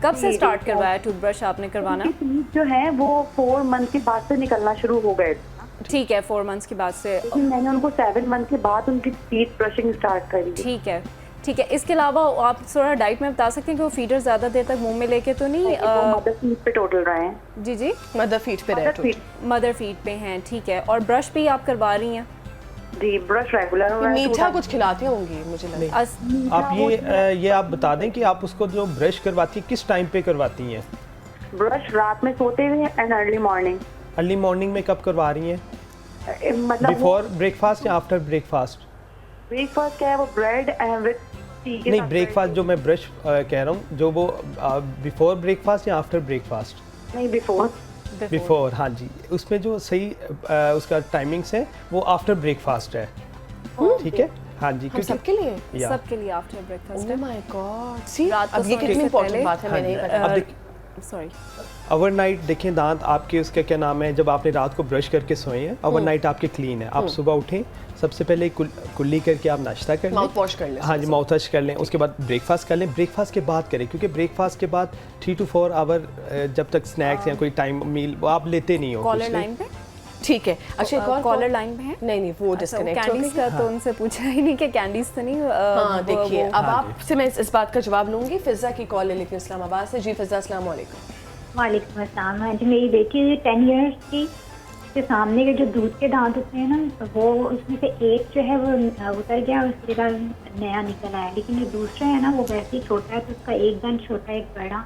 B: कब से
I: जी,
B: स्टार्ट
I: जी,
B: करवाया टूथब्रश आपने करवाना?
I: उनके teeth जो है वो 4 मंथ के बाद से निकलना शुरू हो गए।
B: ठीक है, 4 मंथ्स के बाद से।
I: लेकिन मैंने उनको 7 मंथ के बाद उनकी टीथ ब्रशिंग स्टार्ट करी है।
B: ठीक है, ठीक है। इसके अलावा आप थोड़ा डाइट में बता सकते हैं कि वो फीडर ज़्यादा देर तक मुंह में लेके तो नहीं?
I: मदर फीड पे टोटल रहे हैं।
B: जी जी,
A: मदर फीड पे
I: मदर
A: रहे
I: फीड
B: मदर फीड पे हैं, ठीक है। और ब्रश भी आप करवा रही हैं?
I: जी, ब्रश रेगुलर हो रहा है।
A: मीठा कुछ खिलाती होंगी मुझे लगता है।
C: आप ये आप बता दें कि आप उसको जो ब्रश करवाती हैं किस टाइम पे करवाती हैं?
I: ब्रश रात में सोते हुए and early morning.
C: Early morning में कब करवा रही हैं?
I: मतलब
C: बिफोर ब्रेकफास्ट या आफ्टर ब्रेकफास्ट?
I: ब्रेकफास्ट क्या है, वो ब्रेड विद टी के
C: नहीं,
I: साथ
C: ब्रेकफास्ट जो मैं ब्रश कह रहा हूँ, जो वो बिफोर ब्रेकफास्ट या आफ्टर ब्रेकफास्ट?
I: bread। नहीं, बिफोर।
C: बिफोर, हाँ जी। उसमें जो सही उसका टाइमिंग्स है वो आफ्टर ब्रेकफास्ट है, ठीक है? हाँ जी,
A: हम सबके लिए
C: या
B: सबके लिए आफ्टर ब्रेकफास्ट
A: ओह
B: है।
A: माय गॉड, सी
B: रात को
A: अब ये
B: सोने
A: कितनी
B: से
A: इंपॉर्टेंट
B: पहले,
A: बात है, मैं नहीं पता।
B: सॉरी,
C: ओवरनाइट देखें दांत आपके, उसका क्या नाम है, जब आपने रात को ब्रश करके सोए हैं ओवरनाइट आपके क्लीन है। आप सुबह उठें, सबसे पहले कुल्ली करके आप नाश्ता कर लें,
A: माउथ वॉश कर लें।
C: हाँ जी, माउथ वॉश कर लें। उसके बाद ब्रेकफास्ट कर लें। ब्रेकफास्ट के बाद करें, क्योंकि ब्रेकफास्ट के बाद 3 to 4 आवर जब तक स्नैक्स या कोई टाइम मील वो आप लेते नहीं हो।
B: कॉलर लाइन पे,
A: ठीक है। अच्छा, एक और
B: कॉलर लाइन पे है?
A: नहीं नहीं, वो डिस्कनेक्ट हो
B: कैंडीज
A: गई।
B: का तो उनसे पूछा ही नहीं कि कैंडीज तो नहीं।
A: हाँ देखिए, अब
C: हाँ
A: आपसे मैं इस बात का जवाब लूंगी। फिजा की कॉल ले लेती हूँ इस्लामाबाद से। जी फिजा, अस्सलाम वालेकुम।
F: वालेकुम अस्सलाम। हाँ जी, मेरी बेटी 10 इयर्स की, के सामने के जो दूध के दांत होते हैं ना, वो उसमें से एक जो है वो उतर गया, उसके बाद नया निकल आया। लेकिन जो दूसरा है ना, वो वैसे ही छोटा है, तो उसका एक दांत छोटा एक बड़ा।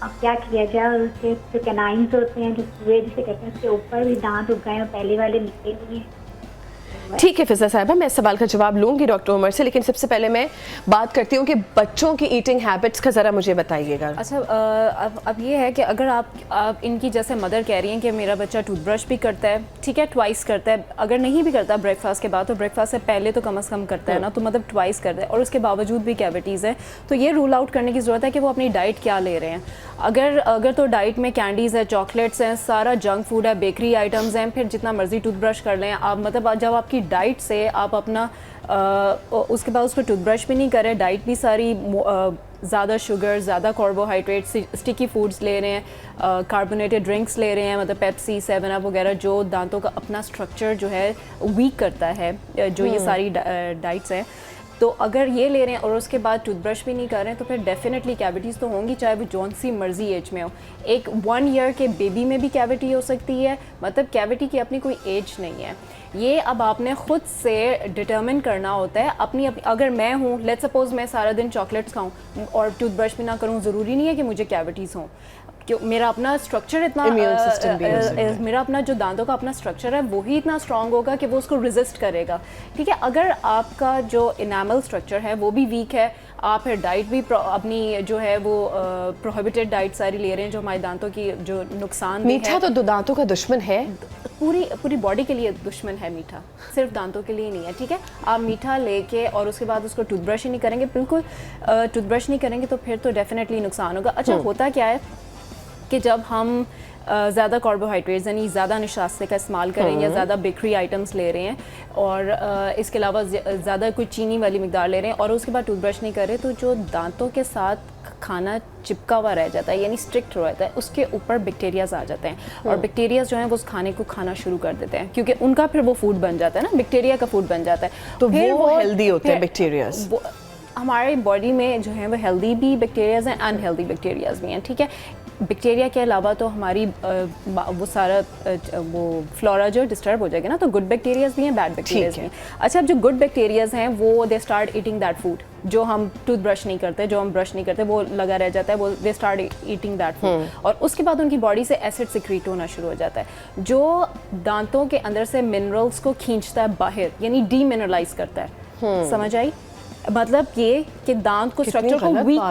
F: अब क्या किया जाए? उसके जो कैनाइन्स होते हैं, जो सुए जिसे कहते हैं, उसके ऊपर भी दांत उग गए हैं, पहले वाले निकले नहीं हैं।
A: ठीक है फिजा साहिबा, मैं इस सवाल का जवाब लूंगी डॉक्टर उमर से, लेकिन सबसे पहले मैं बात करती हूँ कि बच्चों की ईटिंग हैबिट्स का ज़रा मुझे बताइएगा।
B: अच्छा, अब ये है कि अगर आप इनकी, जैसे मदर कह रही हैं कि मेरा बच्चा टूथब्रश भी करता है, ठीक है, ट्वाइस करता है। अगर नहीं भी करता ब्रेकफास्ट के बाद, तो ब्रेकफास्ट से पहले तो कम से कम करता है ना, तो मतलब ट्वाइस करता है, और उसके बावजूद भी कैविटीज़ है, तो ये रूल आउट करने की ज़रूरत है कि वो अपनी डाइट क्या ले रहे हैं। अगर तो डाइट में कैंडीज़ है, चॉकलेट्स हैं, सारा जंक फूड है, बेकरी आइटम्स हैं, फिर जितना मर्जी टूथब्रश कर लें आप, मतलब जब आपकी डाइट से आप अपना उसके बाद उसको टूथब्रश भी नहीं करें, डाइट भी सारी ज़्यादा शुगर, ज़्यादा कार्बोहाइड्रेट्स, स्टिकी फूड्स ले रहे हैं, कार्बोनेटेड ड्रिंक्स ले रहे हैं, मतलब पेप्सी, 7 अप वगैरह, जो दांतों का अपना स्ट्रक्चर जो है वीक करता है, जो ये सारी डाइट्स हैं, तो अगर ये ले रहे हैं और उसके बाद टूथब्रश भी नहीं कर रहे हैं, तो फिर डेफिनेटली कैविटीज़ तो होंगी, चाहे वो जौन सी मर्जी एज में हो। एक 1 ईयर के बेबी में भी कैविटी हो सकती है, मतलब कैविटी की अपनी कोई एज नहीं है। ये अब आपने ख़ुद से डिटर्मिन करना होता है अपनी अगर मैं हूँ, लेट्स सपोज मैं सारा दिन चॉकलेट्स खाऊं और टूथब्रश भी ना करूँ, ज़रूरी नहीं है कि मुझे कैविटीज़ हों। मेरा अपना स्ट्रक्चर इतना, मेरा अपना जो दांतों का अपना स्ट्रक्चर है वो ही इतना स्ट्रांग होगा कि वो उसको रेजिस्ट करेगा, ठीक है। अगर आपका जो इनामल स्ट्रक्चर है वो भी वीक है, आप फिर डाइट भी अपनी जो है वो प्रोहिबिटेड डाइट सारी ले रहे हैं, जो हमारे दांतों की जो नुकसान,
A: मीठा तो दांतों का दुश्मन है,
B: पूरी बॉडी के लिए दुश्मन है मीठा, सिर्फ दांतों के लिए नहीं है, ठीक है। आप मीठा लेके और उसके बाद उसको टूथब्रश ही नहीं करेंगे, बिल्कुल टूथब्रश नहीं करेंगे, तो फिर तो डेफिनेटली नुकसान होगा। अच्छा, होता क्या है कि जब हम ज़्यादा कार्बोहाइड्रेट्स यानी ज़्यादा नशास्ते का इस्तेमाल करें या ज़्यादा बेकरी आइटम्स ले रहे हैं और इसके अलावा ज़्यादा कोई चीनी वाली मिकदार ले रहे हैं और उसके बाद टूथब्रश नहीं कर रहे, तो जो दांतों के साथ खाना चिपका हुआ रह जाता है, यानी स्ट्रिक्ट हो जाता है, उसके ऊपर बैक्टीरियाज आ जाते हैं और बैक्टीरियाज जो हैं वो उस खाने को खाना शुरू कर देते हैं, क्योंकि उनका फिर वो फूड बन जाता है ना, बैक्टीरिया का फूड बन जाता है,
A: तो फिर वो हेल्दी होते हैं बैक्टीरियाज।
B: हमारे बॉडी में जो है वो हेल्दी भी बैक्टीरियाज हैं, अनहेल्दी बैक्टीरियाज भी हैं, ठीक है। बैक्टीरिया के अलावा तो हमारी वो सारा वो फ्लोरा जो डिस्टर्ब हो जाएगा ना, तो गुड बैक्टीरियाज भी हैं, बैड बैक्टीरियाज भी हैं। अच्छा, अब जो गुड बैक्टीरियाज हैं वो they start eating that food, जो हम टूथब्रश नहीं करते, जो हम ब्रश नहीं करते, वो लगा रह जाता है, वो they start eating that food और उसके बाद उनकी बॉडी से एसिड सिक्रीट होना शुरू हो जाता है, जो दांतों के अंदर से मिनरल्स को खींचता है बाहर, यानी डीमिनरलाइज करता है। समझ आई? मतलब ये कि दांत को स्ट्रक्चर को वीक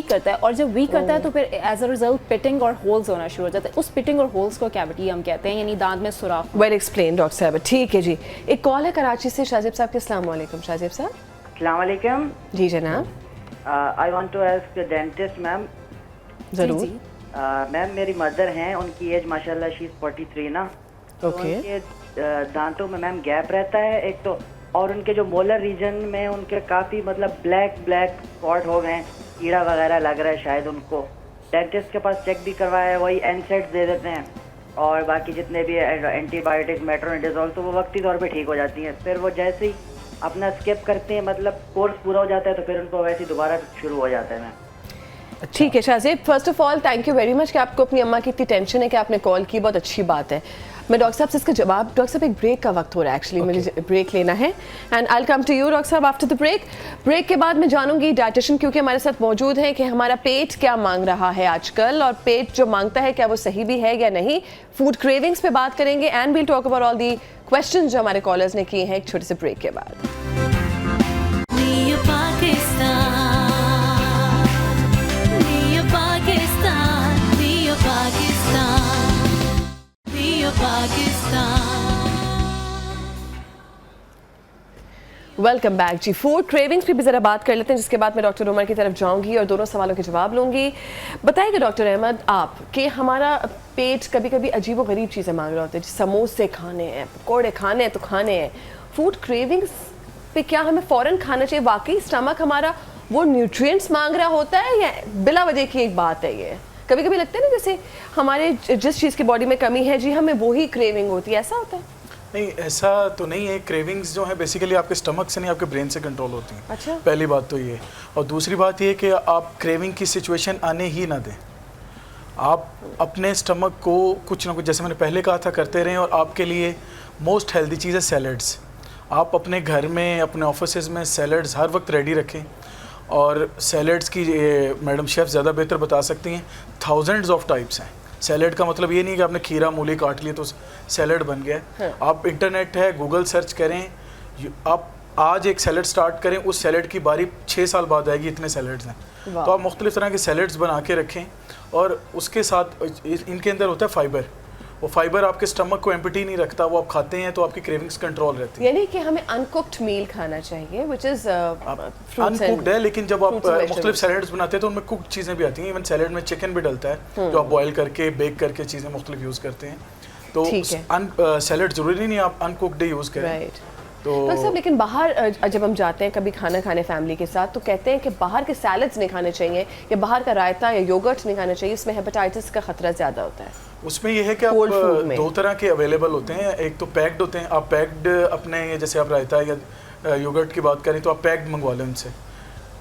B: करता है और जब वीक करता है तो फिर एज अ रिजल्ट पिटिंग और होल्स होना शुरू हो जाता है। उस पिटिंग और होल्स को कैविटी हम कहते हैं, यानी दांत में सुराख।
A: वेल एक्सप्लेन डॉक्टर साहब, ठीक है जी। एक कॉल है कराची से, शाजिब साहब के। अस्सलाम वालेकुम शाजिब साहब।
J: अस्सलाम वालेकुम।
A: जी जनाब।
J: I want to ask the dentist ma'am.
A: जरूर
J: मैम, मेरी मदर हैं, उनकी एज माशाल्लाह शी इज 43 ना।
A: ओके।
J: उनके दांतों में मैम गैप रहता है एक तो, और उनके जो मोलर रीजन में उनके काफ़ी मतलब ब्लैक स्पॉट हो गए हैं, कीड़ा वगैरह लग रहा है शायद उनको। डेंटिस्ट के पास चेक भी करवाया है, वही एनसेट्स दे देते हैं, और बाकी जितने भी एंटीबायोटिक मेट्रोनिडाजोल तो वो वक्ती तौर पे ठीक हो जाती हैं। फिर वो जैसे ही अपना स्किप करते हैं, मतलब कोर्स पूरा हो जाता है, तो फिर उनको वैसे ही दोबारा शुरू हो जाता है।
A: ठीक है Shahzeb, first of all thank you very much कि आपको अपनी अम्मा की इतनी टेंशन है कि आपने कॉल की, बहुत अच्छी बात है। मैं डॉक्टर साहब से इसका जवाब, डॉक्टर साहब एक ब्रेक का वक्त हो रहा है एक्चुअली, मुझे ब्रेक लेना है and I will come to you doctor साहब आफ्टर द ब्रेक। ब्रेक के बाद मैं जानूंगी डाइटिशियन क्योंकि हमारे साथ मौजूद हैं कि हमारा पेट क्या मांग रहा है आजकल, और पेट जो मांगता है क्या वो सही भी है या नहीं। फूड क्रेविंग्स पे बात करेंगे and we'll talk about all the question जो हमारे कॉलर्स ने किए हैं एक छोटे से ब्रेक के बाद। वेलकम बैक जी। फूड क्रेविंग्स पे भी ज़रा बात कर लेते हैं, जिसके बाद मैं डॉक्टर उमर की तरफ जाऊंगी और दोनों सवालों के जवाब लूंगी। बताइएगा डॉक्टर अहमद आप कि हमारा पेट कभी कभी अजीब व गरीब चीज़ें मांग रहा होता है, समोसे खाने हैं, पकौड़े खाने हैं तो खाने हैं। फूड क्रेविंग्स पे क्या हमें फ़ौरन खाना चाहिए? वाकई स्टमक हमारा वो न्यूट्रिएंट्स मांग रहा होता है या बिला वजह की एक बात है ये? कभी कभी लगता है ना जैसे हमारे जिस चीज़ की बॉडी में कमी है जी हमें वही क्रेविंग होती है, ऐसा होता है?
D: नहीं, ऐसा तो नहीं है। क्रेविंग्स जो है बेसिकली आपके स्टमक से नहीं, आपके ब्रेन से कंट्रोल होती हैं।
A: अच्छा।
D: पहली बात तो ये, और दूसरी बात ये कि आप क्रेविंग की सिचुएशन आने ही ना दें। आप अपने स्टमक को कुछ ना कुछ, जैसे मैंने पहले कहा था, करते रहें। और आपके लिए मोस्ट हेल्दी चीज़ है सैलड्स। आप अपने घर में, अपने ऑफिस में सैलड्स हर वक्त रेडी रखें। और सैलड्स की मैडम शेफ़ ज़्यादा बेहतर बता सकती हैं, थाउजेंड्स ऑफ टाइप्स हैं। सैलड का मतलब ये नहीं कि आपने खीरा मूली काट लिए तो सैलड बन गया।
A: हाँ।
D: आप इंटरनेट है, गूगल सर्च करें, आप आज एक सैलड स्टार्ट करें, उस सैलड की बारी 6 साल बाद आएगी, इतने सैलड्स हैं। तो आप मुख्तलिफ तरह के सैलड्स बना के रखें। और उसके साथ इनके अंदर होता है फाइबर। वो फाइबर आपके स्टमक को एम्प्टी नहीं रखता, वो आप खाते हैं तो आपकी क्रेविंग्स कंट्रोल रहती है।
A: यानी कि हमें अनकुक्ड मील खाना चाहिए व्हिच इज
D: अनकुक्ड है, लेकिन जब आप मुख्तलिफ सैलड्स बनाते हैं तो उनमें कुक्ड चीज़ें भी आती हैं। इवन सैलड में चिकन भी डलता है जो आप बॉयल करके, बेक करके चीज़ें मुख्तलिफ यूज़ करते हैं। तो सैलड ज़रूरी नहीं आप अनकुक्ड ही यूज़ करें।
A: तो सब, लेकिन बाहर जब हम जाते हैं कभी खाना खाने फैमिली के साथ तो कहते हैं कि बाहर के सैलड्स नहीं खाने चाहिए या बाहर का रायता या योगर्ट नहीं खाना चाहिए, इसमें हेपेटाइटिस का खतरा ज़्यादा होता है।
D: उसमें यह है कि आप दो तरह के अवेलेबल होते हैं। एक तो पैक्ड होते हैं, आप पैक्ड अपने, जैसे आप रायता या योगर्ट की बात करें तो आप पैक्ड मंगवा लें उनसे।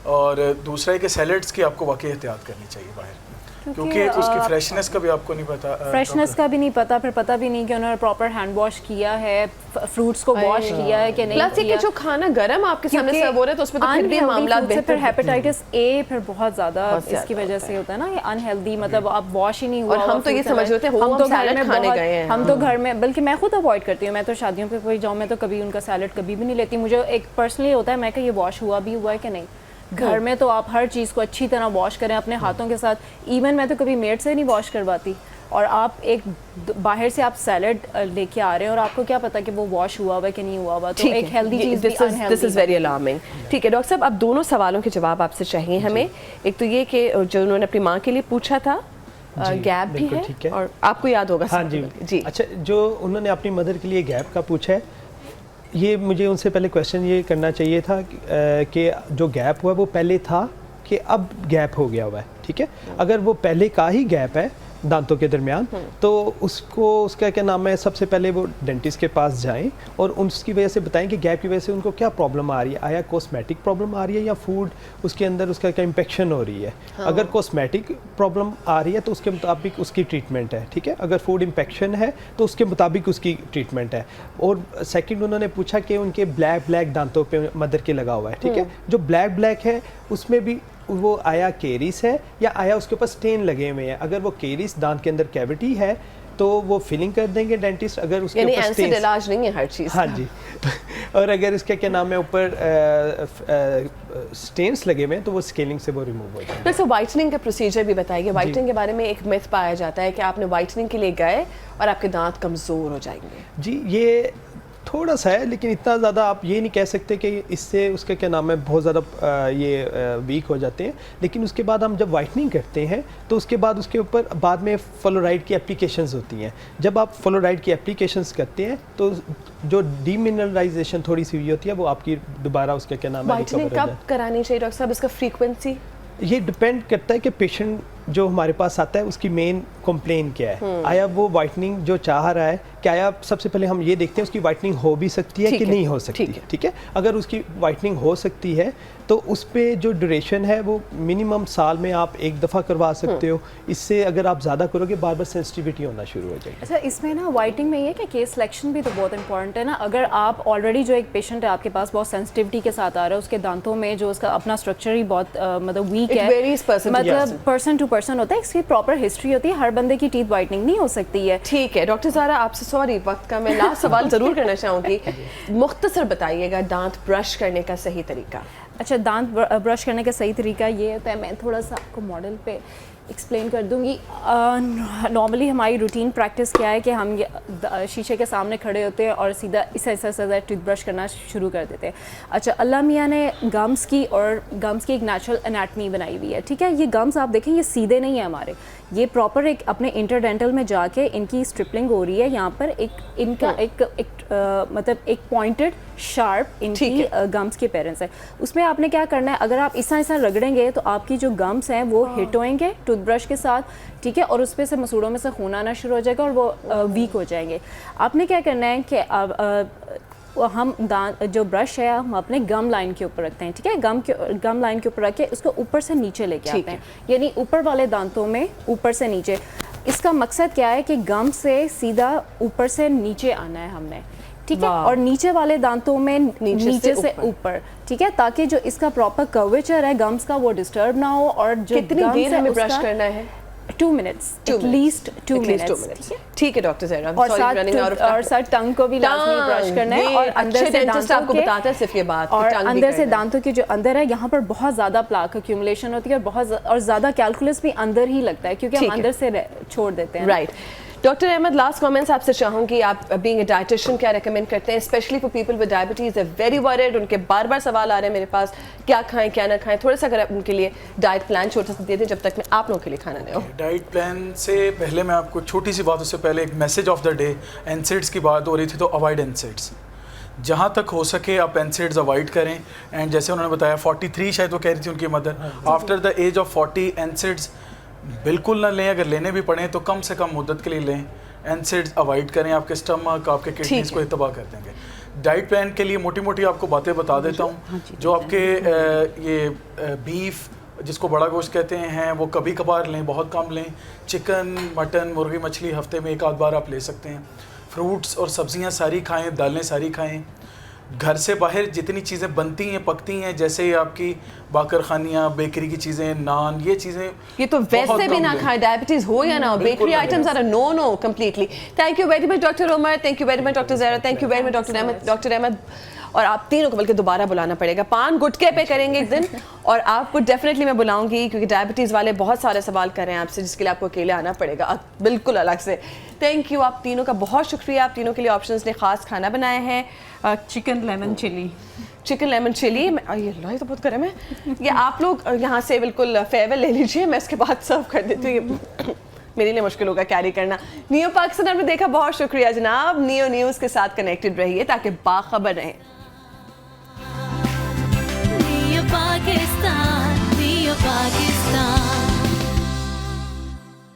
D: और दूसरा है कि सैलड्स की आपको वाकई एहतियात करनी चाहिए बाहर, क्योंकि उसकी फ्रेशनेस का भी आपको नहीं पता।
B: फ्रेशनेस का भी नहीं पता, फिर पता भी नहीं कि उन्होंने प्रॉपर हैंड वॉश किया है, फ्रूट्स को वॉश किया है कि नहीं।
A: प्लस कि जो खाना गर्म आपके सामने सर्व हो रहा है तो उसमें तो फिर भी मामला बेहतर।
B: फिर हेपेटाइटिस ए फिर बहुत ज़्यादा इसकी वजह से होता है ना, ये अनहेल्दी, मतलब आप वॉश ही नहीं हुआ।
A: और हम तो ये समझ रहे थे हम तो सैलड खाने गए हैं,
B: हम तो घर में, बल्कि मैं खुद अवॉइड करती हूँ। मैं तो शादियों पे कोई जाऊँ मैं तो कभी उनका सैलड कभी भी नहीं लेती। मुझे एक पर्सनली होता है मैं कि ये वॉश हुआ है कि नहीं। घर में तो आप हर चीज़ को अच्छी तरह वॉश करें अपने हाथों के साथ। इवन मैं तो कभी मेड से नहीं वॉश करवाती। और आप एक बाहर से आप सैलड लेके आ रहे हैं और आपको क्या पता कि वो वॉश हुआ है कि नहीं हुआ हुआ। तो एक हेल्दी चीज़ भी unhealthy.
A: This is very alarming. ठीक है डॉक्टर साहब, अब दोनों सवालों के जवाब आपसे चाहिए हमें। एक तो ये कि जो उन्होंने अपनी माँ के लिए पूछा था, गैप भी है और आपको याद होगा।
C: हाँ जी। अच्छा, जो उन्होंने अपनी मदर के लिए गैप का पूछा है, ये मुझे उनसे पहले क्वेश्चन ये करना चाहिए था कि जो गैप हुआ वो पहले था कि अब गैप हो गया हुआ है। ठीक है, अगर वो पहले का ही गैप है दांतों के दरमियान तो उसको, उसका क्या नाम है, सबसे पहले वो डेंटिस्ट के पास जाएं और उसकी वजह से बताएं कि गैप की वजह से उनको क्या प्रॉब्लम आ रही है। आया कॉस्मेटिक प्रॉब्लम आ रही है या फूड उसके अंदर उसका क्या इन्फेक्शन हो रही है। अगर कॉस्मेटिक प्रॉब्लम आ रही है तो उसके मुताबिक उसकी ट्रीटमेंट है। ठीक है, अगर फूड इन्फेक्शन है तो उसके मुताबिक उसकी ट्रीटमेंट है। और सेकंड उन्होंने पूछा कि उनके ब्लैक दांतों पे मदर के लगा हुआ है। ठीक है, जो ब्लैक है उसमें भी वो आया केरिस है या आया उसके ऊपर स्टेन लगे हुए हैं। अगर वो केरिस दांत के अंदर कैविटी है तो वो फिलिंग कर देंगे डेंटिस्ट। अगर उसके ऊपर स्टेन,
A: इलाज नहीं है हर चीज़।
C: हाँ जी। और अगर इसका क्या नाम है ऊपर स्टेन्स लगे हुए हैं तो वो स्केलिंग से वो रिमूव हो जाएंगे।
A: तो वाइटनिंग का प्रोसीजर भी बताइए। वाइटनिंग के बारे में एक मिथ पाया जाता है कि आपने वाइटनिंग के लिए गए और आपके दांत कमज़ोर हो जाएंगे।
C: जी, ये थोड़ा सा है, लेकिन इतना ज़्यादा आप ये नहीं कह सकते कि इससे उसका क्या नाम है बहुत ज़्यादा ये वीक हो जाते हैं। लेकिन उसके बाद हम जब वाइटनिंग करते हैं तो उसके बाद उसके ऊपर बाद में फ्लोराइड की एप्लीकेशंस होती हैं। जब आप फ्लोराइड की एप्लीकेशंस करते हैं तो जो डीमिनरलाइजेशन थोड़ी सी हुई होती है वो आपकी दोबारा उसका क्या नाम है
A: वाइटनिंग कब करानी चाहिए डॉक्टर साहब, इसका फ्रीक्वेंसी?
C: ये डिपेंड करता है कि पेशेंट जो हमारे पास आता है उसकी मेन कंप्लेन क्या है, आया वो वाइटनिंग जो चाह रहा है कि आया, सबसे पहले हम ये देखते हैं उसकी वाइटनिंग हो भी सकती है कि नहीं हो सकती है, ठीक है। अगर उसकी वाइटनिंग हो सकती है तो उस पे जो ड्यूरेशन है वो मिनिमम साल में आप एक दफ़ा करवा सकते हो। इससे अगर आप ज़्यादा करोगे बार बार सेंसिटिविटी होना शुरू हो जाएगी।
B: अच्छा, इसमें ना वाइटिंग में ये कि केस सिलेक्शन भी तो बहुत इंपॉर्टेंट है ना। अगर आप ऑलरेडी जो एक पेशेंट है आपके पास बहुत सेंसिटिविटी के साथ आ रहा है, उसके दांतों में जो उसका अपना स्ट्रक्चर ही बहुत मतलब वीक है, मतलब पर्सन टू पर्सन होता है, इसकी प्रॉपर हिस्ट्री होती है, हर बंदे की टीथ वाइटनिंग नहीं हो सकती है।
A: ठीक है डॉक्टर ज़ारा, आपसे सॉरी वक्त का मैं लास्ट सवाल ज़रूर करना चाहूँगी, मुख्तसर बताइएगा दांत ब्रश करने का सही तरीका।
B: अच्छा, दांत ब्रश करने का सही तरीका ये होता है, मैं थोड़ा सा आपको मॉडल पे एक्सप्लेन कर दूंगी। नॉर्मली हमारी रूटीन प्रैक्टिस क्या है कि हम ये शीशे के सामने खड़े होते हैं और सीधा ऐसा टूथब्रश करना शुरू कर देते हैं। अच्छा, अल्लाह मियाँ ने गम्स की एक नेचुरल एनाटमी बनाई हुई है, ठीक है। ये गम्स आप देखें ये सीधे नहीं है हमारे, ये प्रॉपर एक अपने इंटरडेंटल में जाके इनकी स्ट्रिपलिंग हो रही है। यहाँ पर मतलब एक पॉइंटेड शार्प इनकी गम्स के पेरेंट्स है। उसमें आपने क्या करना है, अगर आप ऐसा रगड़ेंगे तो आपकी जो गम्स हैं वो हिट होएंगे टूथब्रश के साथ, ठीक है, और उसमें से मसूड़ों में से खून आना शुरू हो जाएगा और वो वीक हो जाएंगे। आपने क्या करना है कि हम दांत जो ब्रश है हम अपने गम लाइन के ऊपर रखते हैं, ठीक है। गम लाइन के ऊपर रख के उसको ऊपर से नीचे लेके आते हैं, यानी ऊपर वाले दांतों में ऊपर से नीचे। इसका मकसद क्या है कि गम से सीधा ऊपर से नीचे आना है हमने, ठीक है, और नीचे वाले दांतों में नीचे से ऊपर, ठीक है, ताकि जो इसका प्रॉपर कर्वेचर है गम्स का वो डिस्टर्ब ना हो। और जो
A: कितनी देर हमें ब्रश करना है?
B: 2 मिनट्स, एटलीस्ट 2 मिनट्स,
A: ठीक है डॉक्टर ज़हरा।
B: और साथ टंग को भी लाजमी ब्रश करना है, और अंदर से दांतों
A: आपको बताता है सिर्फ ये बात,
B: और अंदर से दांतों के जो अंदर है यहाँ पर बहुत ज़्यादा प्लाक एक्यूमुलेशन होती है और बहुत और ज़्यादा कैलकुलस भी अंदर ही लगता है क्योंकि हम अंदर से छोड़ देते हैं।
A: Right. Doctor Ahmed, last comments आपसे चाहूँगी, आप बीइंग अ डाइटिशियन क्या रेकमेंड करते हैं specially for people with diabetes? They very worried, उनके बार बार सवाल आ रहे हैं मेरे पास, क्या खाएं क्या ना खाएं। थोड़ा सा अगर आप उनके लिए डाइट प्लान छोटा सा दे दें जब तक मैं आप लोगों के लिए खाना ले आऊँ।
D: डाइट प्लान से पहले मैं आपको छोटी सी बात, उससे पहले एक message of the day. NSAIDs की बात हो रही थी तो अवॉइड एनसेड्स, जहाँ तक हो सके आप एनसेड्स अवॉइड करें। एंड जैसे उन्होंने बताया 43 शायद वो कह रही थी उनकी mother, after the age of 40 NSAIDs बिल्कुल ना लें, अगर लेने भी पड़े तो कम से कम मुद्दत के लिए लें। एनसेड्स अवॉइड करें, आपके स्टमक आपके किडनीज को तबाह कर देंगे। डाइट प्लान के लिए मोटी मोटी आपको बातें बता देता हूँ। जो आपके ये बीफ जिसको बड़ा गोश्त कहते हैं वो कभी कभार लें, बहुत कम लें। चिकन, मटन, मुर्गी, मछली हफ्ते में 1 आध बार आप ले सकते हैं। फ्रूट्स और सब्जियां सारी खाएं, दालें सारी खाएं। घर से बाहर जितनी चीज़ें बनती हैं पकती हैं, जैसे आपकी बाकर खानियाँ, बेकरी की चीज़ें, नान, ये चीज़ें
A: ये तो वैसे भी ना खाएं, डायबिटीज हो या ना हो, bakery items are no completely. Thank you very much doctor Umar, thank you very much doctor Zahra, thank you very much doctor Ahmed. और आप तीनों को बल्कि दोबारा बुलाना पड़ेगा, पान गुटके पे करेंगे एक दिन और आपको डेफिनेटली मैं बुलाऊंगी क्योंकि डायबिटीज़ वाले बहुत सारे सवाल कर रहे हैं आपसे, जिसके लिए आपको अकेले आना पड़ेगा बिल्कुल अलग से। थैंक यू आप तीनों का, बहुत शुक्रिया। आप तीनों के लिए ऑप्शंस ने ख़ास खाना बनाया है,
H: chicken lemon chilli.
A: Chicken lemon chilli, ये लो, ये तो बहुत गर्म है। ये आप लोग यहाँ से बिल्कुल फेयरवेल ले लीजिए, मैं इसके बाद सर्व कर देती हूँ, मेरे लिए मुश्किल होगा कैरी करना। नियो पाकिस्तान आपने देखा, बहुत शुक्रिया जनाब। नियो न्यूज़ के साथ कनेक्टेड रहिए ताकि बाखबर रहें।
K: पाकिस्तान।